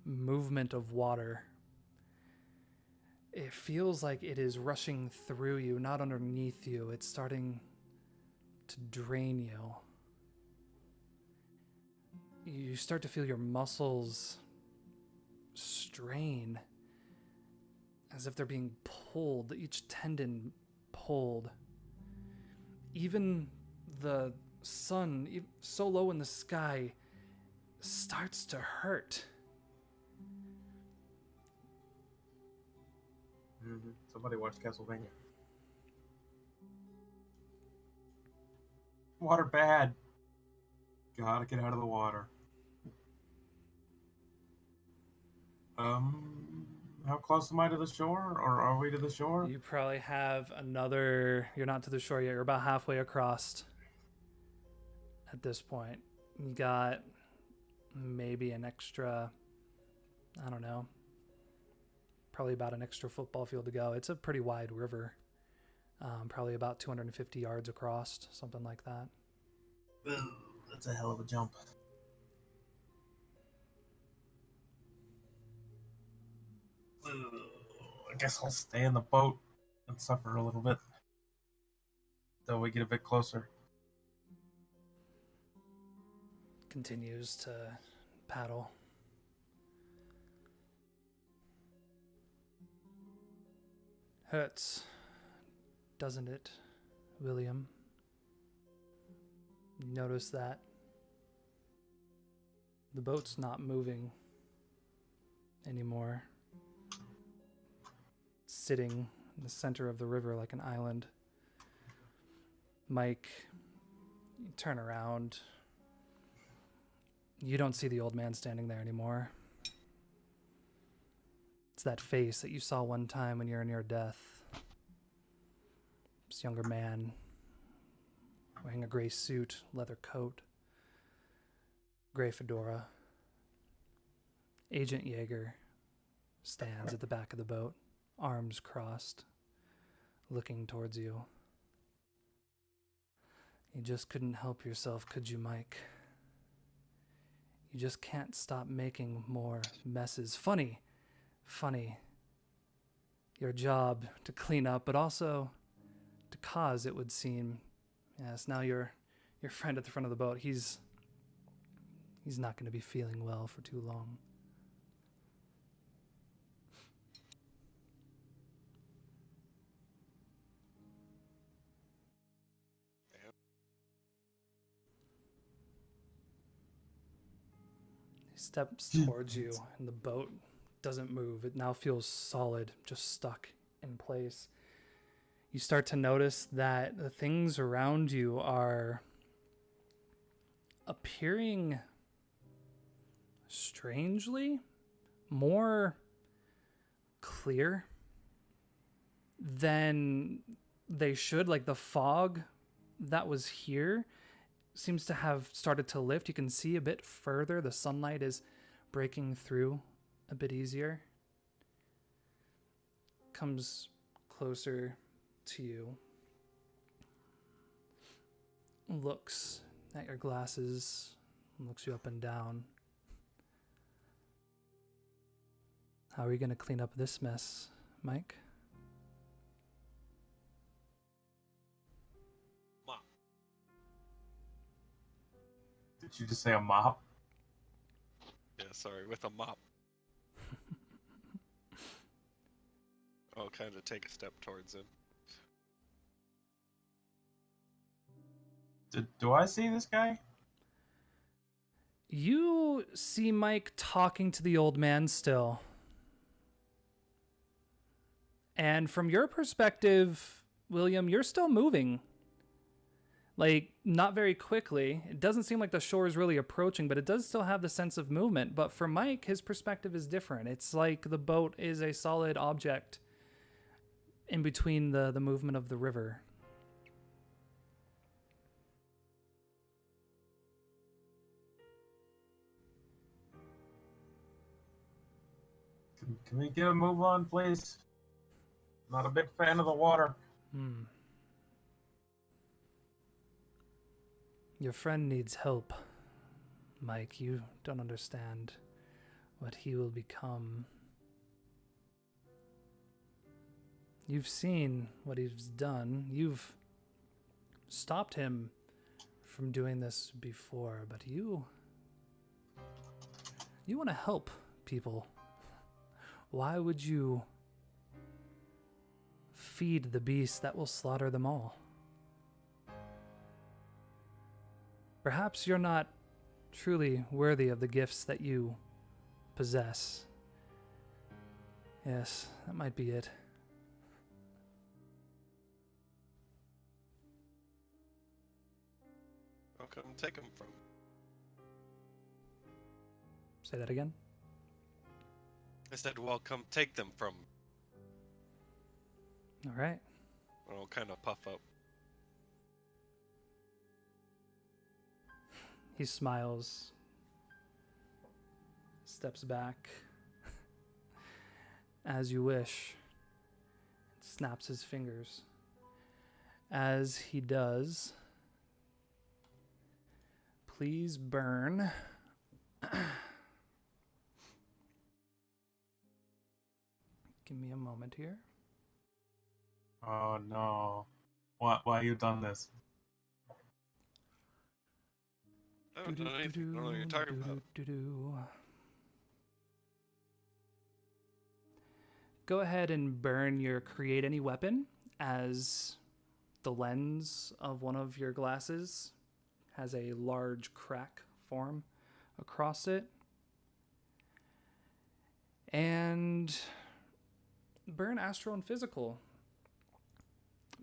movement of water. It feels like it is rushing through you, not underneath you. It's starting to drain you. You start to feel your muscles strain as if they're being pulled, each tendon pulled. Even the sun, so low in the sky, starts to hurt. Mm-hmm. Somebody watch Castlevania. Water bad. Gotta get out of the water. How close am I to the shore? Or are we to the shore? You probably have another... You're not to the shore yet. You're about halfway across at this point. You got maybe an extra... I don't know. Probably about an extra football field to go. It's a pretty wide river. Probably about 250 yards across, something like that. Ooh, that's a hell of a jump. I guess I'll stay in the boat and suffer a little bit till we get a bit closer. Continues to paddle. Hurts, doesn't it, William? You notice that the boat's not moving anymore. It's sitting in the center of the river like an island. Mike, you turn around. You don't see the old man standing there anymore. It's that face that you saw one time when you were near death. This younger man wearing a gray suit, leather coat, gray fedora. Agent Jaeger stands at the back of the boat, arms crossed, looking towards you. You just couldn't help yourself, could you, Mike? You just can't stop making more messes. Funny. Your job to clean up, but also to cause, it would seem. Yes, now your friend at the front of the boat, he's not going to be feeling well for too long. He steps towards you, and the boat doesn't move. It now feels solid, just stuck in place. You start to notice that the things around you are appearing strangely more clear than they should. Like the fog that was here seems to have started to lift. You can see a bit further. The sunlight is breaking through a bit easier. Comes closer to you. Looks at your glasses. Looks you up and down. How are you going to clean up this mess, Mike? Mop. Did you just say a mop? Yeah, sorry, with a mop. I'll kind of take a step towards him. Do I see this guy? You see Mike talking to the old man still. And from your perspective, William, you're still moving. Like, not very quickly. It doesn't seem like the shore is really approaching, but it does still have the sense of movement. But for Mike, his perspective is different. It's like the boat is a solid object in between the movement of the river. Can we get a move on, please? Not a big fan of the water. Your friend needs help, Mike. You don't understand what he will become. You've seen what he's done. You've stopped him from doing this before, but you want to help people. Why would you feed the beast that will slaughter them all? Perhaps you're not truly worthy of the gifts that you possess. Yes, that might be it. I'll come take them from. Say that again. I said, well, come take them from. All right. I'll kind of puff up. He smiles, steps back. As you wish. Snaps his fingers. As he does, please burn. Give me a moment here. Oh no. Why you done this? I don't know anything. I don't know what you're talking about. Go ahead and burn your create any weapon, as the lens of one of your glasses has a large crack form across it. And burn astral and physical.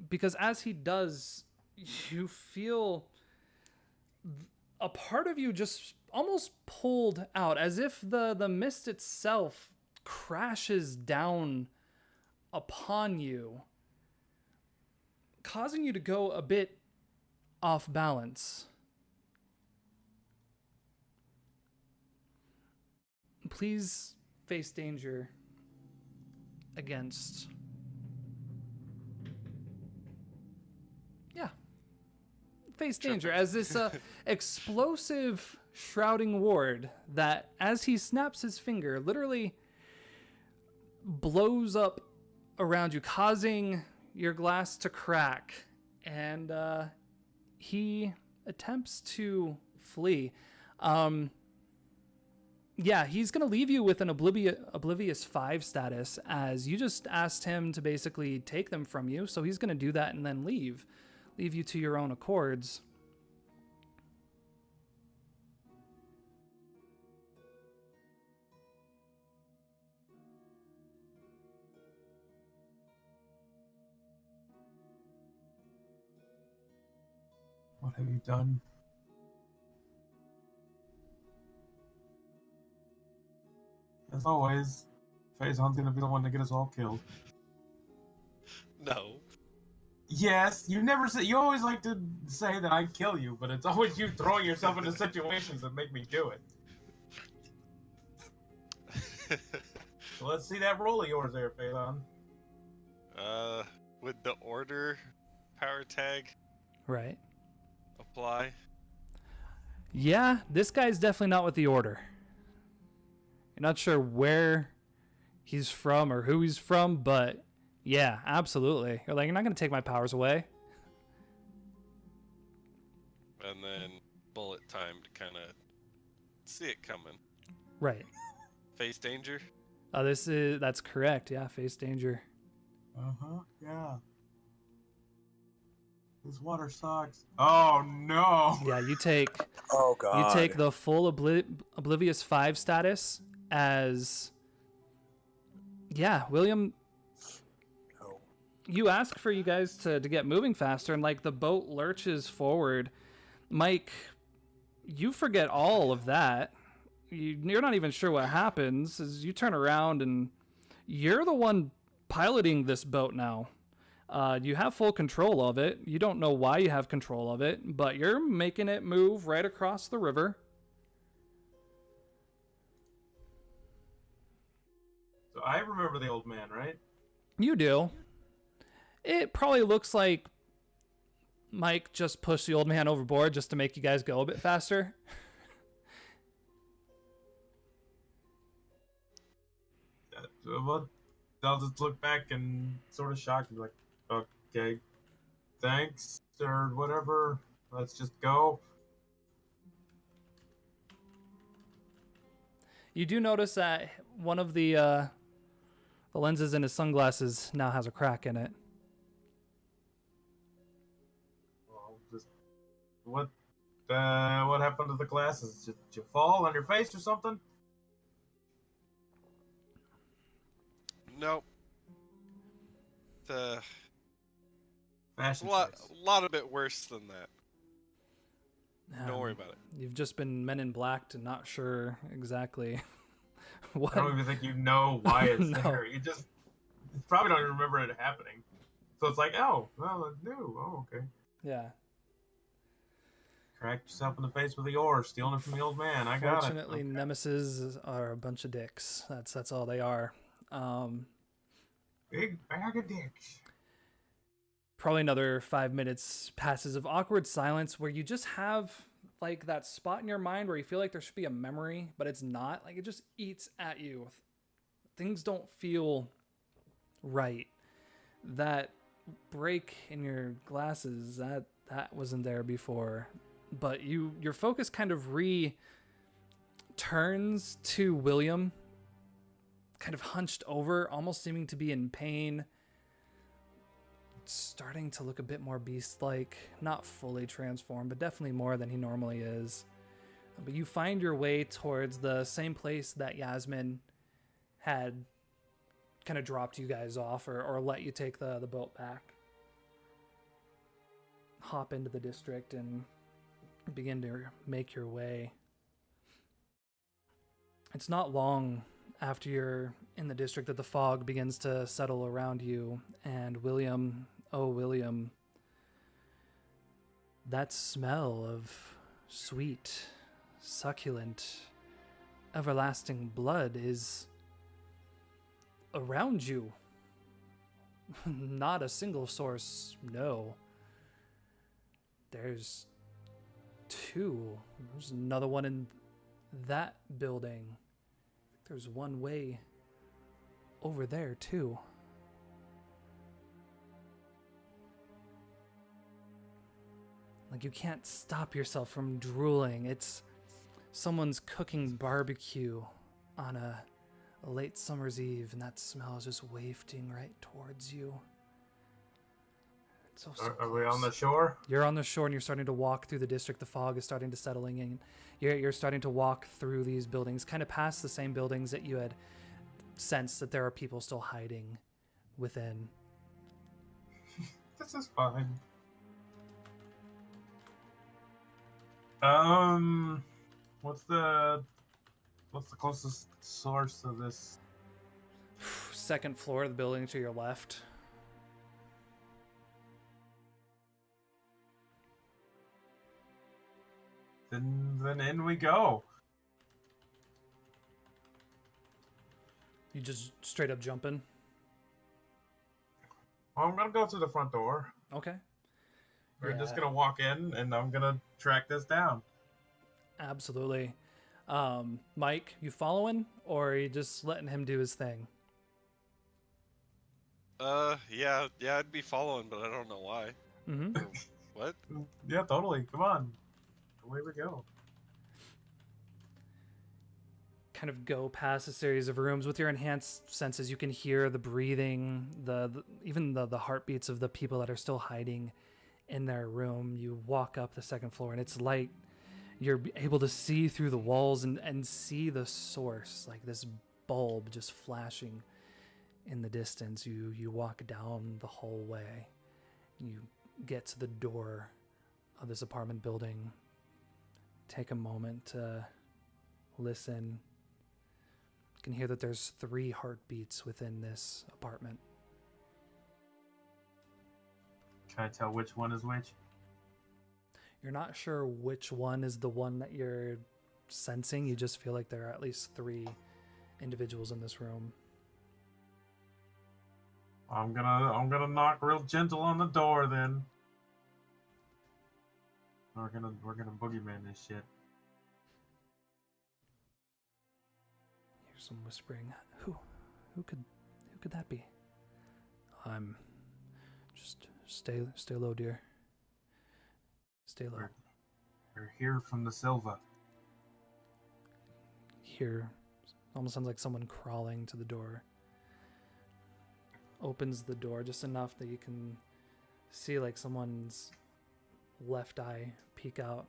Because as he does, you feel a part of you just almost pulled out, as if the mist itself crashes down upon you, causing you to go a bit off balance. Please face danger against... face danger as this explosive shrouding ward that, as he snaps his finger, literally blows up around you, causing your glass to crack, and he attempts to flee. Yeah, he's gonna leave you with an oblivious 5 status, as you just asked him to basically take them from you, so he's gonna do that and then leave you to your own accords. What have you done? As always, Faison's gonna be the one to get us all killed. No. Yes, you never say. You always like to say that I kill you, but it's always you throwing yourself into situations that make me do it. So let's see that roll of yours there, Phaeton. Would the order power tag Right. apply? Yeah, this guy's definitely not with the order. You're not sure where he's from or who he's from, but yeah, absolutely. You're like, you're not going to take my powers away. And then bullet time to kind of see it coming. Right. Face danger? That's correct. Yeah, face danger. Yeah. This water sucks. Oh no. Yeah, you take Oh god. you take the full oblivious 5 status as... Yeah, William, Oh. you ask for you guys to get moving faster, and like the boat lurches forward. Mike, you forget all of that. You're not even sure what happens as you turn around, and you're the one piloting this boat now. You have full control of it. You don't know why you have control of it, but you're making it move right across the river. So I remember the old man, right? You do. It probably looks like Mike just pushed the old man overboard just to make you guys go a bit faster. Well, I'll just look back and sort of shocked and be like, okay, thanks, or whatever. Let's just go. You do notice that one of the lenses in his sunglasses now has a crack in it. Well, just what happened to the glasses? Did you fall on your face or something? Nope. It's Fashion a lot, choice. lot of bit worse than that. Don't worry about it. You've just been Men in Blacked and not sure exactly what. I don't even think you know why it's No. there. You probably don't even remember it happening. So it's like, oh, well, it's new. Oh, okay. Yeah. Cracked yourself in the face with the oar, stealing it from the old man. I got it. Fortunately, Okay. Nemesis are a bunch of dicks. That's all they are. Big bag of dicks. Probably another 5 minutes passes of awkward silence where you just have like that spot in your mind where you feel like there should be a memory, but it's not. Like it just eats at you. Things don't feel right. That break in your glasses, that wasn't there before. But your focus kind of turns to William, kind of hunched over, almost seeming to be in pain, starting to look a bit more beast-like, not fully transformed, but definitely more than he normally is. But you find your way towards the same place that Yasmin had kind of dropped you guys off or let you take the boat back. Hop into the district and begin to make your way. It's not long after you're in the district that the fog begins to settle around you, and William, oh William, that smell of sweet, succulent, everlasting blood is around you. Not a single source, no. There's two. There's another one in that building. There's one way over there, too. Like, you can't stop yourself from drooling. It's someone's cooking barbecue on a late summer's eve, and that smell is just wafting right towards you. It's so Are we close. on the shore? You're on the shore, and you're starting to walk through the district. The fog is starting to settling in. You're starting to walk through these buildings, kind of past the same buildings that you had sensed that there are people still hiding within. This is fine. What's the closest source of this? Second floor of the building to your left. Then in we go. You just straight up jumping. Well, I'm gonna go through the front door. Okay. We're just Yeah. gonna walk in, and I'm gonna track this down. Absolutely. Mike, you following, or are you just letting him do his thing? Yeah, I'd be following, but I don't know why. Mm-hmm. Or what? Yeah, totally. Come on. Away we go. Kind of go past a series of rooms with your enhanced senses. You can hear the breathing, even the heartbeats of the people that are still hiding in their room. You walk up the second floor, and it's light. You're able to see through the walls and see the source, like this bulb just flashing in the distance. You walk down the hallway. You get to the door of this apartment building. Take a moment to listen. You can hear that there's 3 heartbeats within this apartment. Can I tell which one is which? You're not sure which one is the one that you're sensing. You just feel like there are at least 3 individuals in this room. I'm gonna knock real gentle on the door then. We're gonna boogeyman this shit. Here's some whispering. Who could that be? Just stay low, dear. Stay low. We're here from the Sova. Here, almost sounds like someone crawling to the door. Opens the door just enough that you can see like someone's left eye peek out.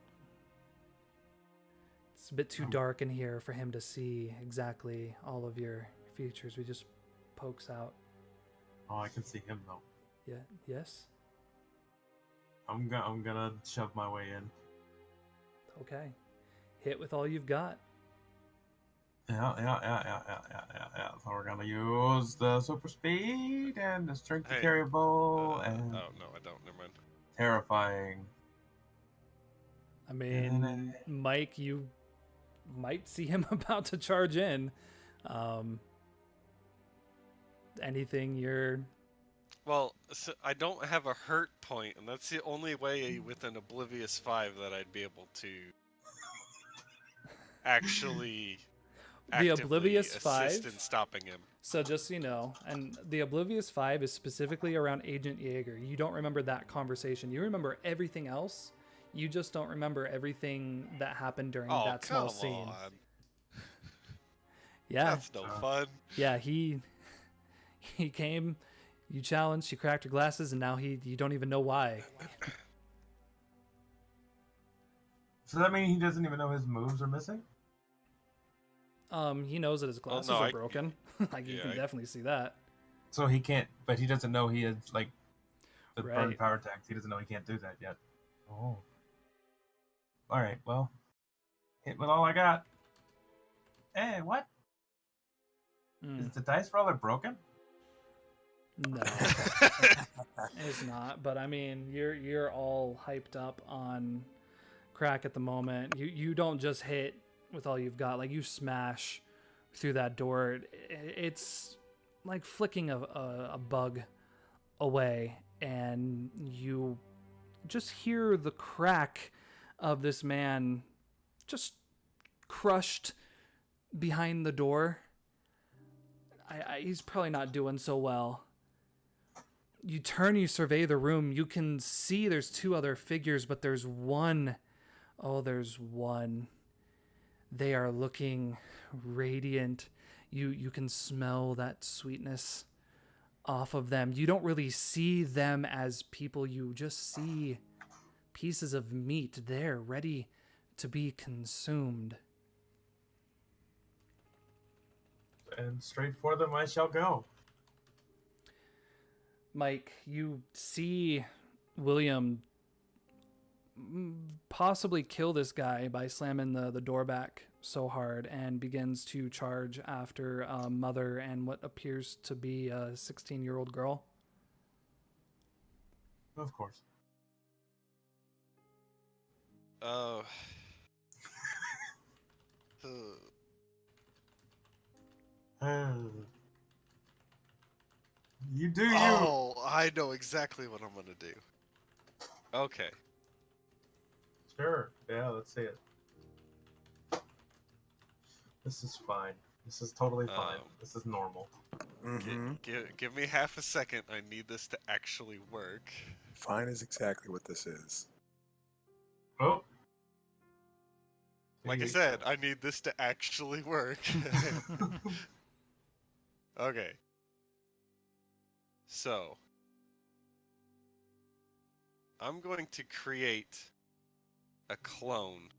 It's a bit too dark in here for him to see exactly all of your features. He just pokes out. Oh, I can see him though. Yeah. Yes. I'm gonna shove my way in. Okay. Hit with all you've got. Yeah. So we're gonna use the super speed and the strength to carry a bow and oh no, I don't. Never mind. terrifying. I mean, Mike, you might see him about to charge in. Anything you're... Well, so I don't have a hurt point, and that's the only way with an Oblivious 5 that I'd be able to actually The Oblivious assist 5? in stopping him. So just so you know, and the Oblivious 5 is specifically around Agent Yeager. You don't remember that conversation. You remember everything else. You just don't remember everything that happened during that small scene. On. Yeah. That's no fun. Yeah, he came, you challenged, she cracked her glasses, and now you don't even know why. So that mean he doesn't even know his moves are missing? He knows that his glasses are broken. Like, you can definitely see that. So he can't, but he doesn't know he has, like, the Right. burn power attacks. He doesn't know he can't do that yet. Oh. Alright, well. Hit with all I got. Hey, what? Is the dice roller broken? No, it's not. But I mean, you're all hyped up on crack at the moment. You don't just hit with all you've got. Like, you smash through that door. It's like flicking a bug away, and you just hear the crack of this man just crushed behind the door. He's probably not doing so well. You turn, you survey the room. You can see there's two other figures, but there's one. Oh, there's one. They are looking radiant. You can smell that sweetness off of them. You don't really see them as people. You just see pieces of meat there ready to be consumed. And straight for them I shall go. Mike, you see William possibly kill this guy by slamming the door back so hard, and begins to charge after Mother and what appears to be a 16-year-old girl. Of course. Oh. You do you. Oh, I know exactly what I'm gonna do. Okay. Sure. Yeah, let's see it. This is fine. This is totally fine. This is normal. Give me half a second. I need this to actually work. Fine is exactly what this is. Oh. Like I said, I need this to actually work. Okay. So, I'm going to create a clone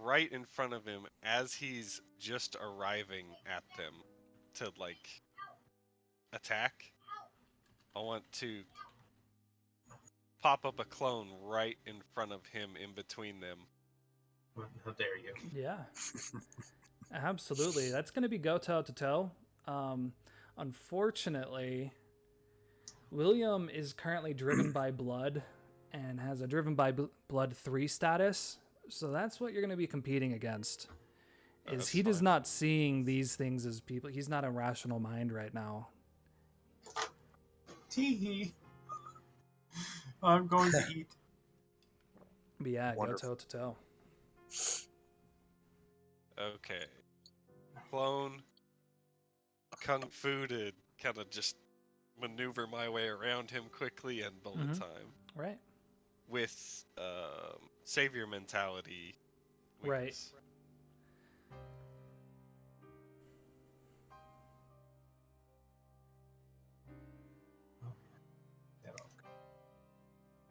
right in front of him as he's just arriving at them to, like, attack. I want to pop up a clone right in front of him, in between them. How dare you? Yeah. Absolutely. That's going to be go toe to toe. Unfortunately, William is currently driven by blood and has a driven by blood 3 status. So that's what you're going to be competing against. Is he is not seeing these things as people. He's not a rational mind right now. Tee. I'm going to eat. But yeah, Wonderful. go toe to toe. Okay. Clone. Kung Fu to kind of just maneuver my way around him quickly and bullet time. Right. With savior mentality wings. Right.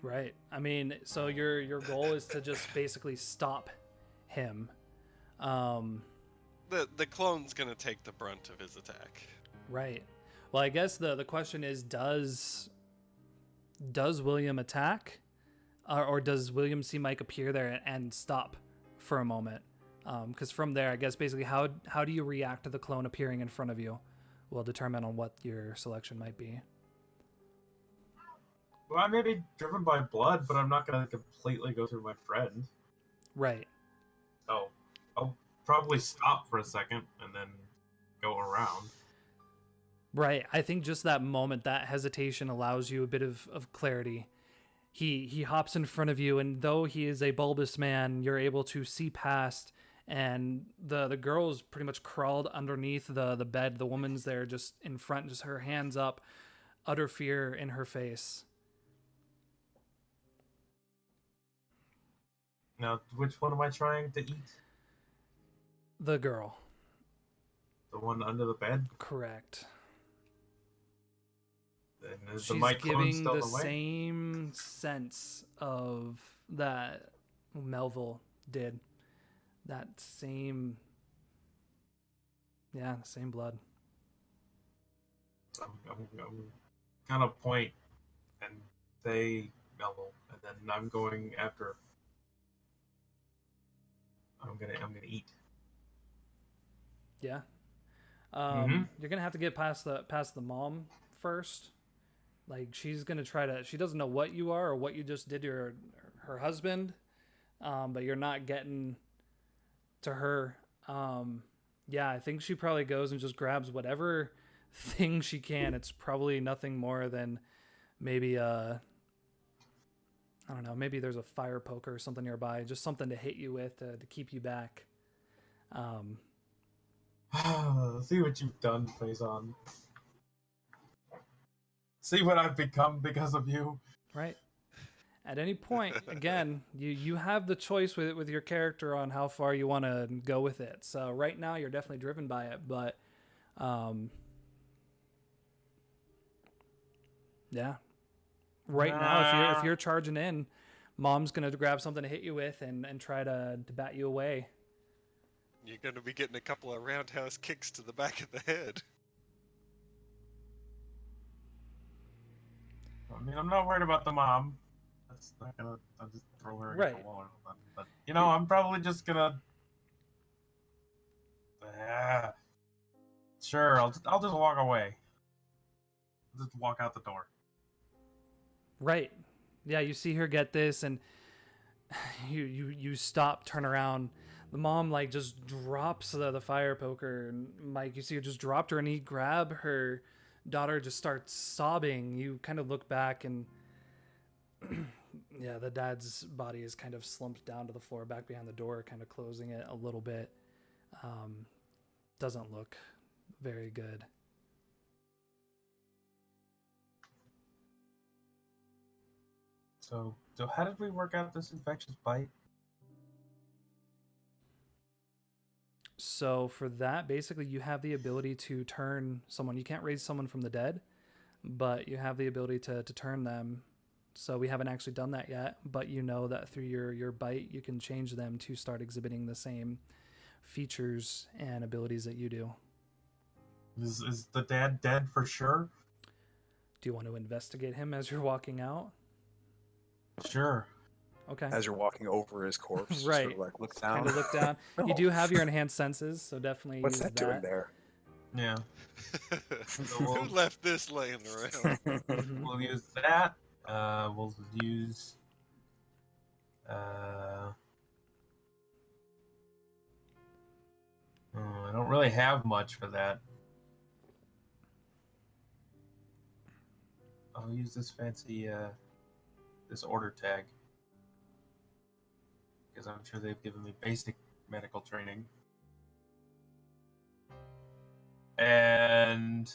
Right. I mean, so your goal is to just basically stop him. The clone's gonna take the brunt of his attack. Right. Well, I guess the question is, does William attack, or does William see Mike appear there and stop for a moment? Because from there, I guess basically how do you react to the clone appearing in front of you will determine on what your selection might be. Well, I may be driven by blood, but I'm not going to completely go through my friend. Right. So I'll probably stop for a second and then go around. Right. I think just that moment, that hesitation allows you a bit of clarity. He hops in front of you, and though he is a bulbous man, you're able to see past, and the girl's pretty much crawled underneath the bed. The woman's there just in front, just her hands up, utter fear in her face. Now, which one am I trying to eat? The girl. The one under the bed? Correct. And is She's the Mike clone giving still the away? same sense of that Melville did. That same, same blood. I'm gonna point and say Melville, and then I'm going after. I'm gonna eat. Yeah. Mhm. You're gonna have to get past the mom first. Like, she's gonna try to. She doesn't know what you are or what you just did to her husband, but you're not getting to her. I think she probably goes and just grabs whatever thing she can. It's probably nothing more than maybe I don't know, maybe there's a fire poker or something nearby, just something to hit you with to keep you back. See what you've done, Faison. See what I've become because of you. Right. At any point, again, you have the choice with your character on how far you want to go with it. So right now, you're definitely driven by it, but right now, if you're charging in, mom's gonna grab something to hit you with and try to bat you away. You're gonna be getting a couple of roundhouse kicks to the back of the head. I mean, I'm not worried about the mom. That's not gonna. I'll just throw her against the wall or something. But I'm probably just gonna. Sure, I'll just walk away. I'll just walk out the door. Right. Yeah, you see her get this, and you stop, turn around. The mom just drops the fire poker, and Mike, you see her just dropped her, and he grab her daughter, just starts sobbing. You kind of look back, and the dad's body is kind of slumped down to the floor, back behind the door, kind of closing it a little bit. Doesn't look very good. So how did we work out this infectious bite? So for that, basically, you have the ability to turn someone. You can't raise someone from the dead, but you have the ability to turn them. So we haven't actually done that yet, but you know that through your bite, you can change them to start exhibiting the same features and abilities that you do. Is the dad dead for sure? Do you want to investigate him as you're walking out? Sure. Okay. As you're walking over his corpse, right. Sort of look down. Kind of look down. No. You do have your enhanced senses, so definitely What's use that doing there? Yeah. Who left this laying around? Mm-hmm. We'll use that. We'll use. I don't really have much for that. I'll use this fancy this order tag because I'm sure they've given me basic medical training. And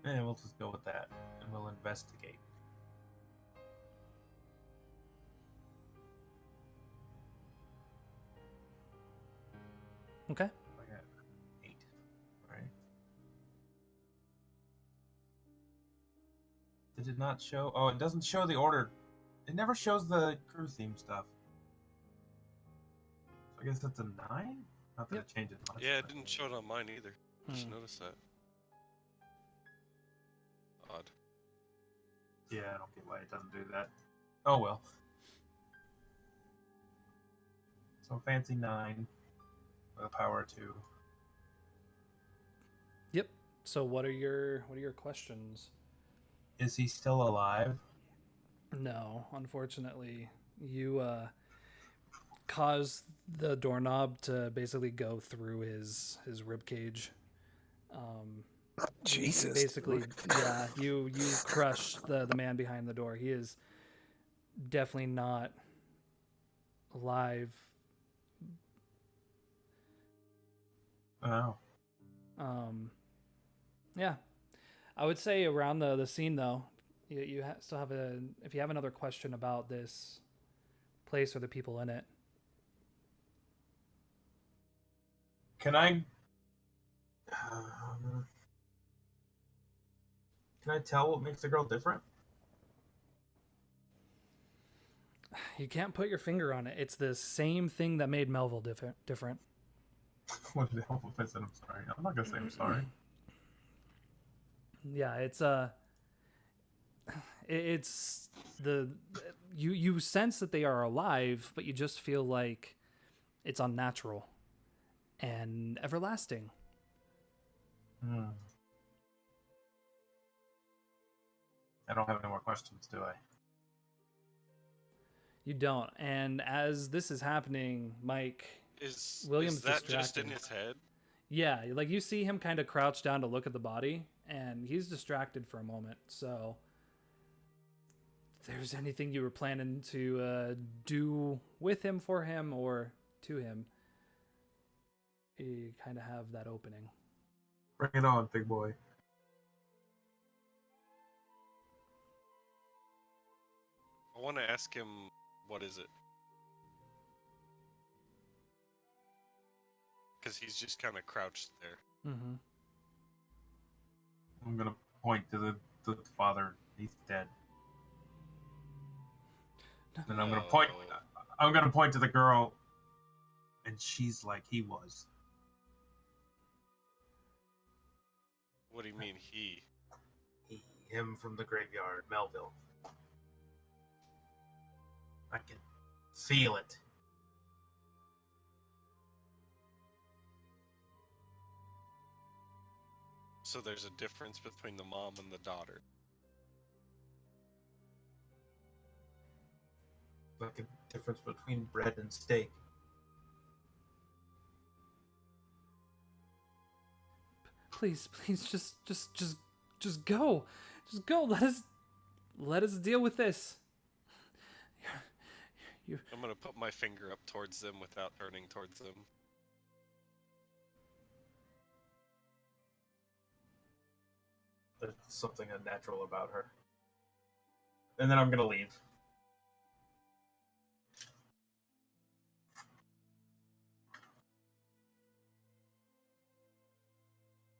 we'll just go with that, and we'll investigate. Okay. I got 8, right? Did it not show? Oh, it doesn't show the order. It never shows the crew theme stuff. So I guess that's a 9? Not that Yep. it changes much. Yeah, it but- didn't show it on mine either. Just noticed that. Odd. Yeah, I don't get why it doesn't do that. Oh well. So fancy 9 with a power 2. Yep. So what are your questions? Is he still alive? No, unfortunately, you caused the doorknob to basically go through his rib cage. Jesus. Basically, yeah, you crushed the man behind the door. He is definitely not alive. Oh. Yeah, I would say around the scene though, you still have if you have another question about this place or the people in it. Can I tell what makes the girl different? You can't put your finger on it. It's the same thing that made Melville different. What the hell if I said I'm sorry? I'm not gonna say I'm sorry. Yeah, it's the you sense that they are alive, but you just feel like it's unnatural and everlasting. I don't have any more questions, do I? You don't. And as this is happening, Mike, William's is that distracted. just in his head? Yeah, like you see him kind of crouch down to look at the body, and he's distracted for a moment. So, if there's anything you were planning to do with him, for him, or to him, you kind of have that opening. Bring it on, big boy. I want to ask him, what is it? Because he's just kind of crouched there. Mm-hmm. I'm gonna point to the father. He's dead. And I'm gonna point. I'm gonna point to the girl, and she's like he was. What do you mean, he? Him from the graveyard, Melville. I can feel it. So there's a difference between the mom and the daughter. Like a difference between bread and steak. Please, just go. Just go. Let us deal with this. I'm gonna put my finger up towards them without turning towards them. There's something unnatural about her. And then I'm gonna leave.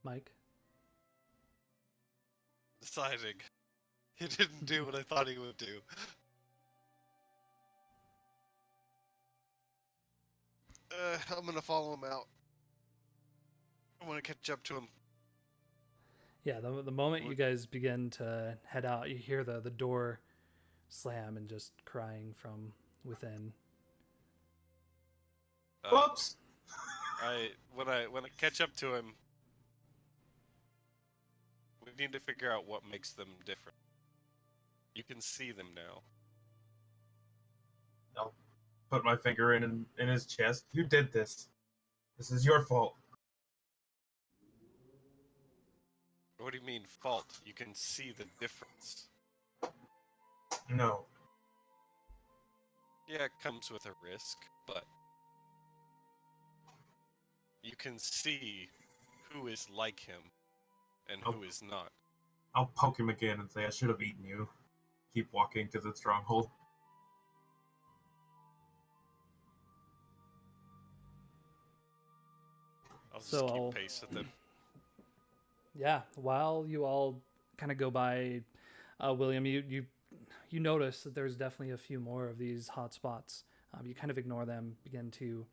Mike? Deciding. He didn't do what I thought he would do. I'm gonna follow him out. I want to catch up to him. Yeah, the moment you guys begin to head out, you hear the door slam and just crying from within. Whoops! When I catch up to him, we need to figure out what makes them different. You can see them now. I'll put my finger in his chest. You did this. This is your fault. What do you mean fault? You can see the difference. No. Yeah, it comes with a risk, but you can see who is like him and who is not. I'll poke him again and say, I should have eaten you. Keep walking to the stronghold. I'll just So keep pace with him. Yeah, while you all kind of go by, William, you notice that there's definitely a few more of these hot spots. You kind of ignore them, begin to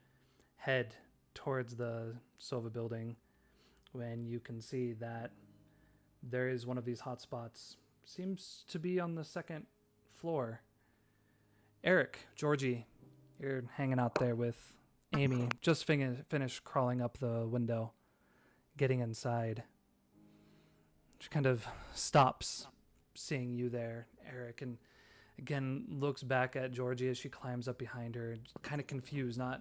head towards the Sova building, when you can see that there is one of these hot spots. Seems to be on the second floor. Eric, Georgie, you're hanging out there with Amy. Just finished crawling up the window, getting inside. She kind of stops seeing you there, Eric, and again looks back at Georgie as she climbs up behind her, kind of confused, not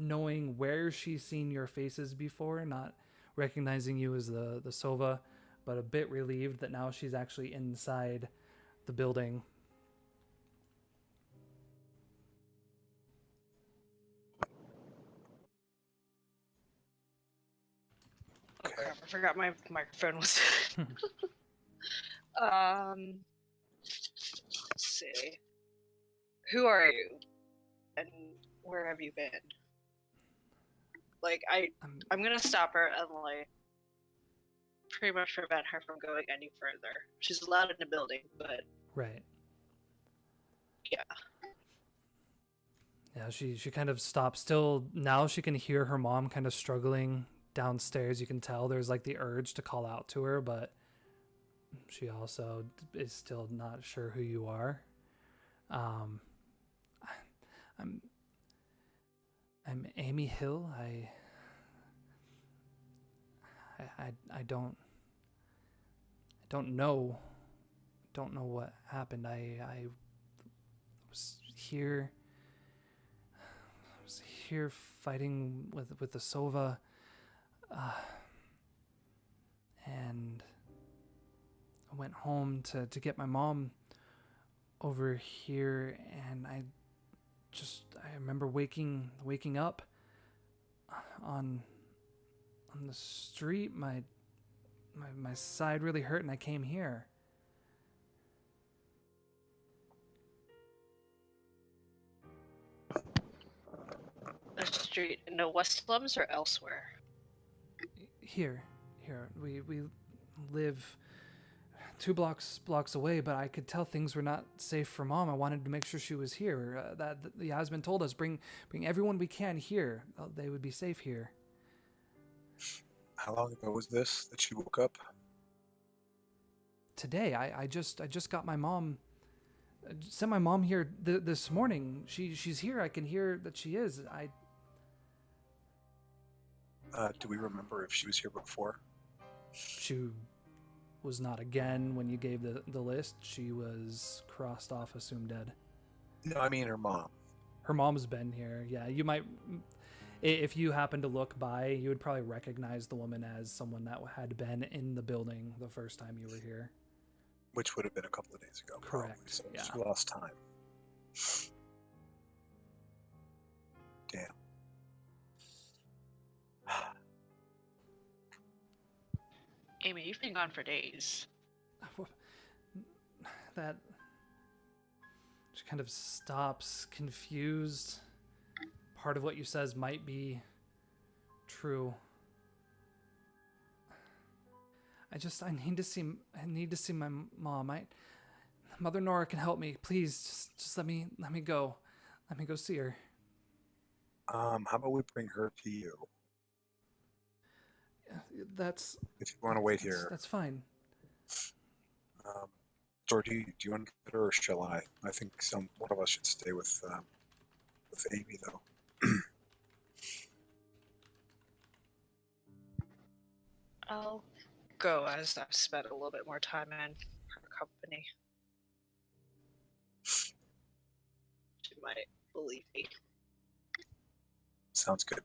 knowing where she's seen your faces before, not recognizing you as the Sova, but a bit relieved that now she's actually inside the building. Oh crap, I forgot my microphone was. Let's see. Who are you? And where have you been? Like, I'm gonna stop her and, like, pretty much prevent her from going any further. She's allowed in the building, but... Right. Yeah. Yeah, she kind of stops. Still, now she can hear her mom kind of struggling downstairs. You can tell there's like the urge to call out to her, but she also is still not sure who you are. I'm Amy Hill. I don't know what happened. I was here fighting with the Sova, and I went home to get my mom over here, and I remember waking up on the street. My side really hurt, and I came here. The street in the West Slums or elsewhere? Here. We live 2 blocks away, but I could tell things were not safe for Mom. I wanted to make sure she was here. That the Yasmin told us, bring everyone we can here. They would be safe here. How long ago was this that she woke up? Today, I just got my mom. Sent my mom here this morning. She's here. I can hear that she is. Do we remember if she was here before? She was not again when you gave the list. She was crossed off, assumed dead. No, I mean her mom. Her mom's been here. Yeah, you might, if you happen to look by, you would probably recognize the woman as someone that had been in the building the first time you were here. Which would have been a couple of days ago. Correct. Probably, so Yeah. she lost time. Damn. Amy, you've been gone for days. That she kind of stops, confused. Part of what you says might be true. I need to see my mom. Mother Nora can help me. Please, just let me go. Let me go see her. How about we bring her to you? That's. If you want to wait here. That's fine. Georgie, do you want to get her or shall I? I think one of us should stay with Amy, though. I'll go as I've spent a little bit more time in her company. She might believe me. Sounds good.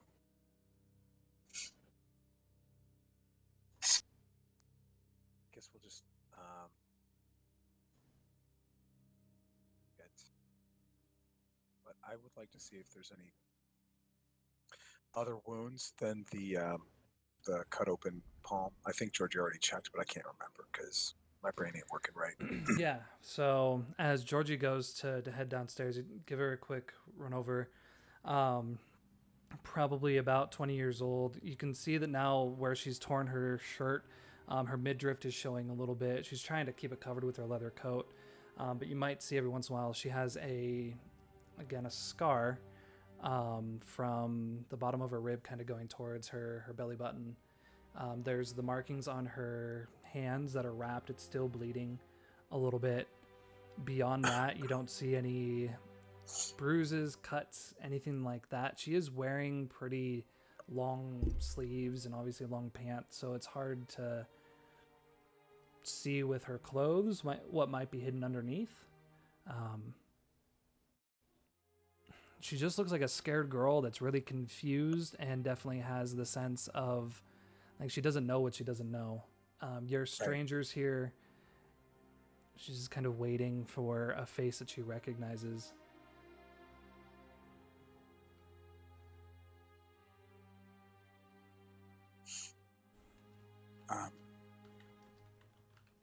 to see if there's any other wounds than the cut open palm. I think Georgie already checked, but I can't remember because my brain ain't working right. Yeah. So as Georgie goes to head downstairs, you give her a quick run over. Probably about 20 years old. You can see that now where she's torn her shirt, her midriff is showing a little bit. She's trying to keep it covered with her leather coat. But you might see every once in a while she has a scar from the bottom of her rib kind of going towards her belly button. There's the markings on her hands that are wrapped. It's still bleeding a little bit. Beyond that, you don't see any bruises, cuts, anything like that. She is wearing pretty long sleeves and obviously long pants, so it's hard to see with her clothes what might be hidden underneath. She just looks like a scared girl that's really confused and definitely has the sense of like she doesn't know what she doesn't know. You're strangers here. She's just kind of waiting for a face that she recognizes.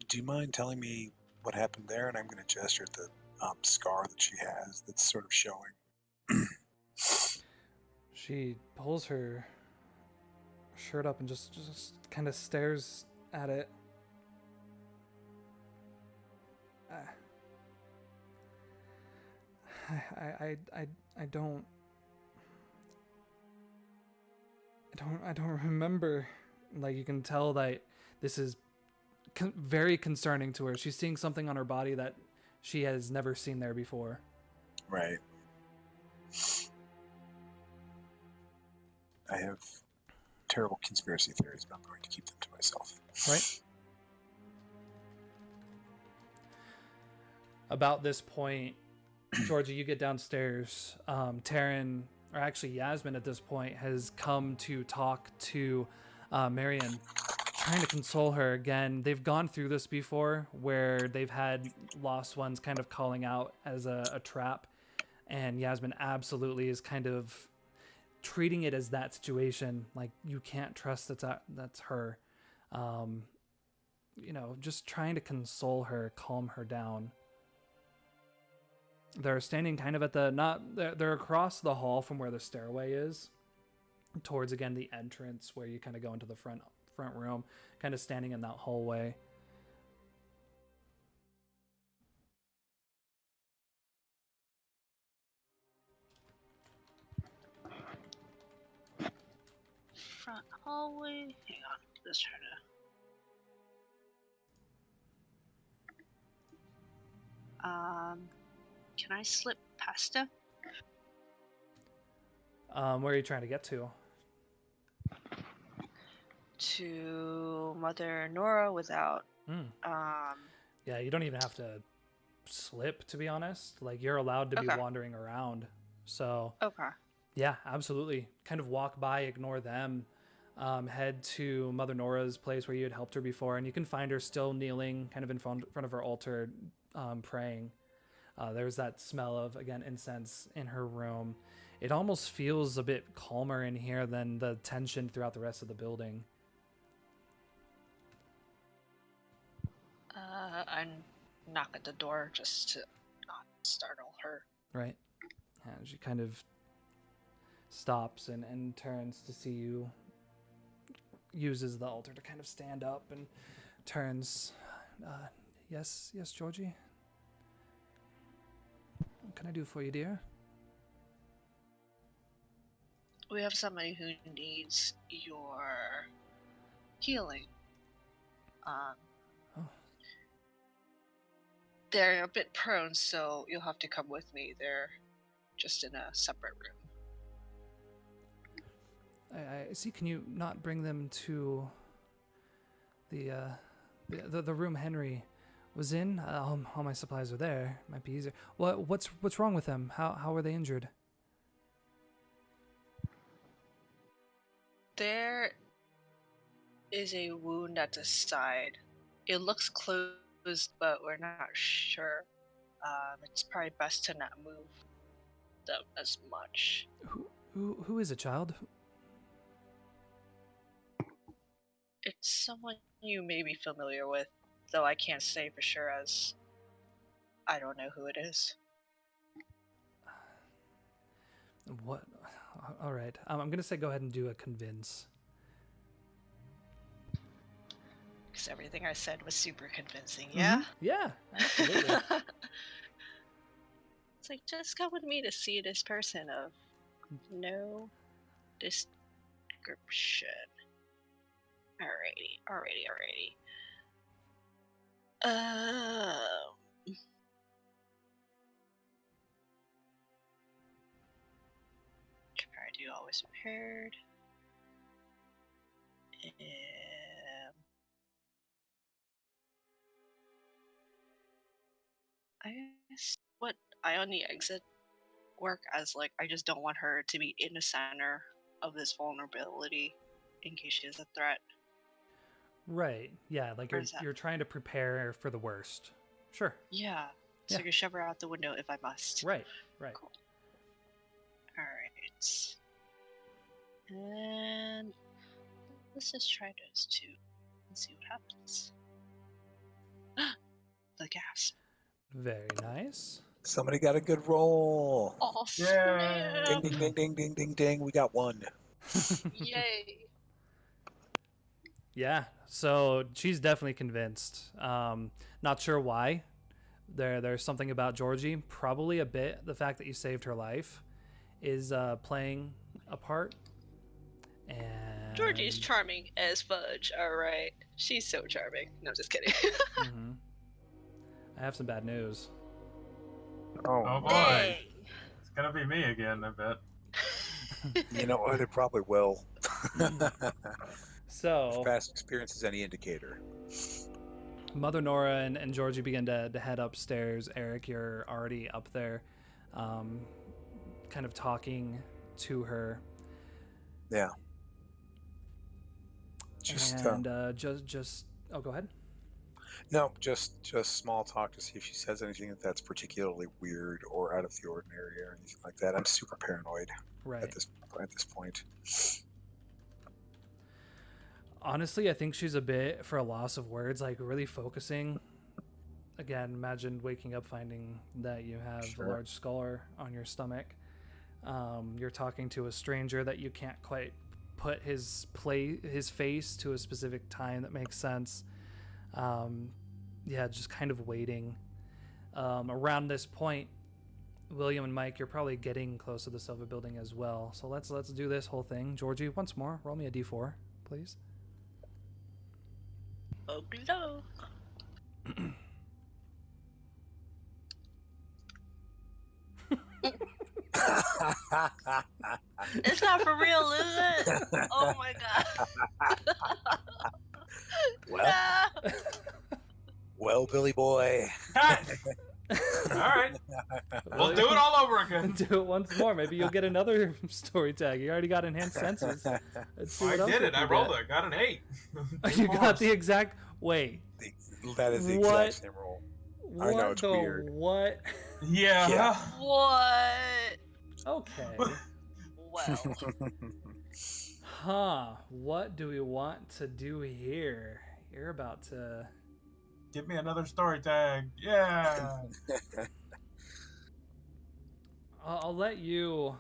Do you mind telling me what happened there? And I'm going to gesture at the scar that she has that's sort of showing. She pulls her shirt up and just kind of stares at it. I don't remember. Like, you can tell that this is very concerning to her. She's seeing something on her body that she has never seen there before. Right. I have terrible conspiracy theories, but I'm going to keep them to myself. Right. About this point, Georgie, you get downstairs. Taryn, or actually Yasmin at this point, has come to talk to Marion, trying to console her again. They've gone through this before where they've had lost ones kind of calling out as a trap, and Yasmin absolutely is kind of treating it as that situation. Like, you can't trust that's her. Just trying to console her, calm her down. They're standing kind of at they're across the hall from where the stairway is, towards, again, the entrance where you kind of go into the front room, kind of standing in that hallway. Front hallway. Hang on, let's try to. Can I slip past him? Where are you trying to get to? To Mother Nora without. Yeah, you don't even have to slip, to be honest. Like, you're allowed to be wandering around. So. Okay. Yeah, absolutely. Kind of walk by, ignore them, head to Mother Nora's place where you had helped her before, and you can find her still kneeling kind of in front of her altar, praying. There's that smell of, again, incense in her room. It almost feels a bit calmer in here than the tension throughout the rest of the building. I knock at the door just to not startle her. Right. And she kind of stops and turns to see you, uses the altar to kind of stand up and turns. Yes, Georgie? What can I do for you, dear? We have somebody who needs your healing. They're a bit prone, so you'll have to come with me. They're just in a separate room. I see. Can you not bring them to the room Henry was in? All my supplies are there. Might be easier. What's wrong with them? How are they injured? There is a wound at the side. It looks closed, but we're not sure. It's probably best to not move. them as much. Who is a child? It's someone you may be familiar with, though I can't say for sure as I don't know who it is. What? All right. I'm gonna say go ahead and do a convince. Because everything I said was super convincing, yeah? Yeah, absolutely. It's like, just come with me to see this person of no description. Alrighty. Try to always prepared. I guess what I on the exit work as like I just don't want her to be in the center of this vulnerability in case she is a threat. Right. Yeah, like you're trying to prepare for the worst. Sure. Yeah. So I can shove her out the window if I must. Right. Cool. Alright. And let's just try those two and see what happens. The gas. Very nice. Somebody got a good roll. Oh, Yeah. snap! Ding, ding, ding, ding, ding, ding. We got one. Yay! Yeah, so she's definitely convinced. Not sure why. There's something about Georgie, probably a bit the fact that you saved her life is playing a part. And Georgie's charming as fudge, alright. She's so charming. No, I'm just kidding. I have some bad news. Oh boy. Dang. It's gonna be me again, I bet. You know what? It probably will. So Past experience is any indicator. Mother Nora and Georgie begin to head upstairs. Eric, you're already up there, kind of talking to her. Yeah. Just oh, go ahead. no, just small talk to see if she says anything that's particularly weird or out of the ordinary or anything like that. I'm super paranoid at this point. Honestly, I think she's a bit for a loss of words, like really focusing. Again, imagine waking up finding that you have a large scar on your stomach. You're talking to a stranger that you can't quite put his face to a specific time that makes sense. Just kind of waiting. Around this point, William and Mike, you're probably getting close to the Sova building as well. So let's do this whole thing. Georgie, once more, roll me a d4, please. Oh, no. It's not for real, is it? Oh my god. Well, Billy boy. Alright. We'll do it all over again. Do it once more. Maybe you'll get another story tag. You already got enhanced senses. Let's see what I else did we it. I can rolled get. it. Got an 8. You got the exact... Wait. That is the What? exact same roll. What I know, it's the weird. What? Yeah. What? Okay. Well. Huh. What do we want to do here? You're about to... Give me another story tag. Yeah. I'll let you...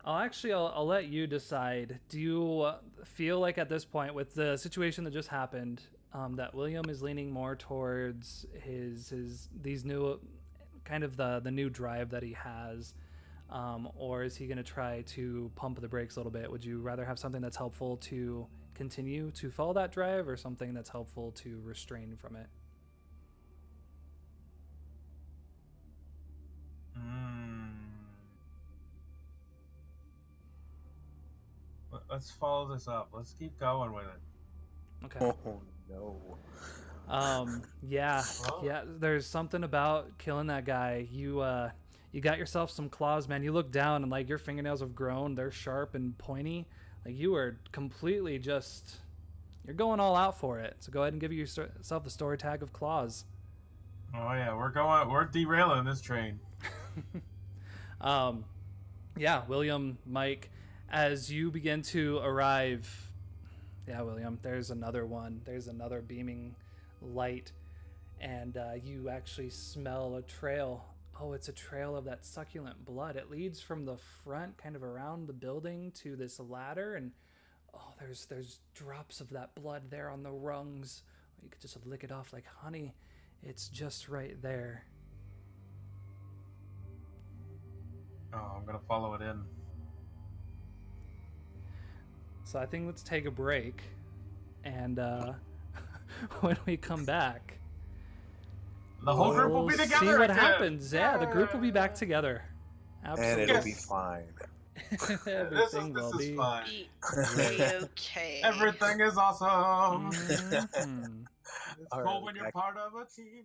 I'll let you decide. Do you feel like at this point, with the situation that just happened, that William is leaning more towards these new, kind of the new drive that he has, or is he going to try to pump the brakes a little bit? Would you rather have something that's helpful to continue to follow that drive, or something that's helpful to restrain from it? Let's follow this up. Let's keep going with it. Okay. Oh no. Yeah. There's something about killing that guy. You got yourself some claws, man. You look down and like your fingernails have grown. They're sharp and pointy. Like you are completely you're going all out for it. So go ahead and give yourself the story tag of claws. Oh yeah, we're derailing this train. Yeah, William, Mike, as you begin to arrive, yeah, William, there's another one. There's another beaming light, and you actually smell a trail. Oh, it's a trail of that succulent blood. It leads from the front, kind of around the building, to this ladder, and oh, there's drops of that blood there on the rungs. You could just lick it off like honey. It's just right there. Oh, I'm gonna follow it in. So I think let's take a break, and when we come back, the whole group will be we'll together. see what again. happens. Yeah, the group will be back together. Absolutely. And it'll be fine. Everything this will is be fine. Okay. Everything is awesome. Mhm. It's All cool right, when you're back- part of a team.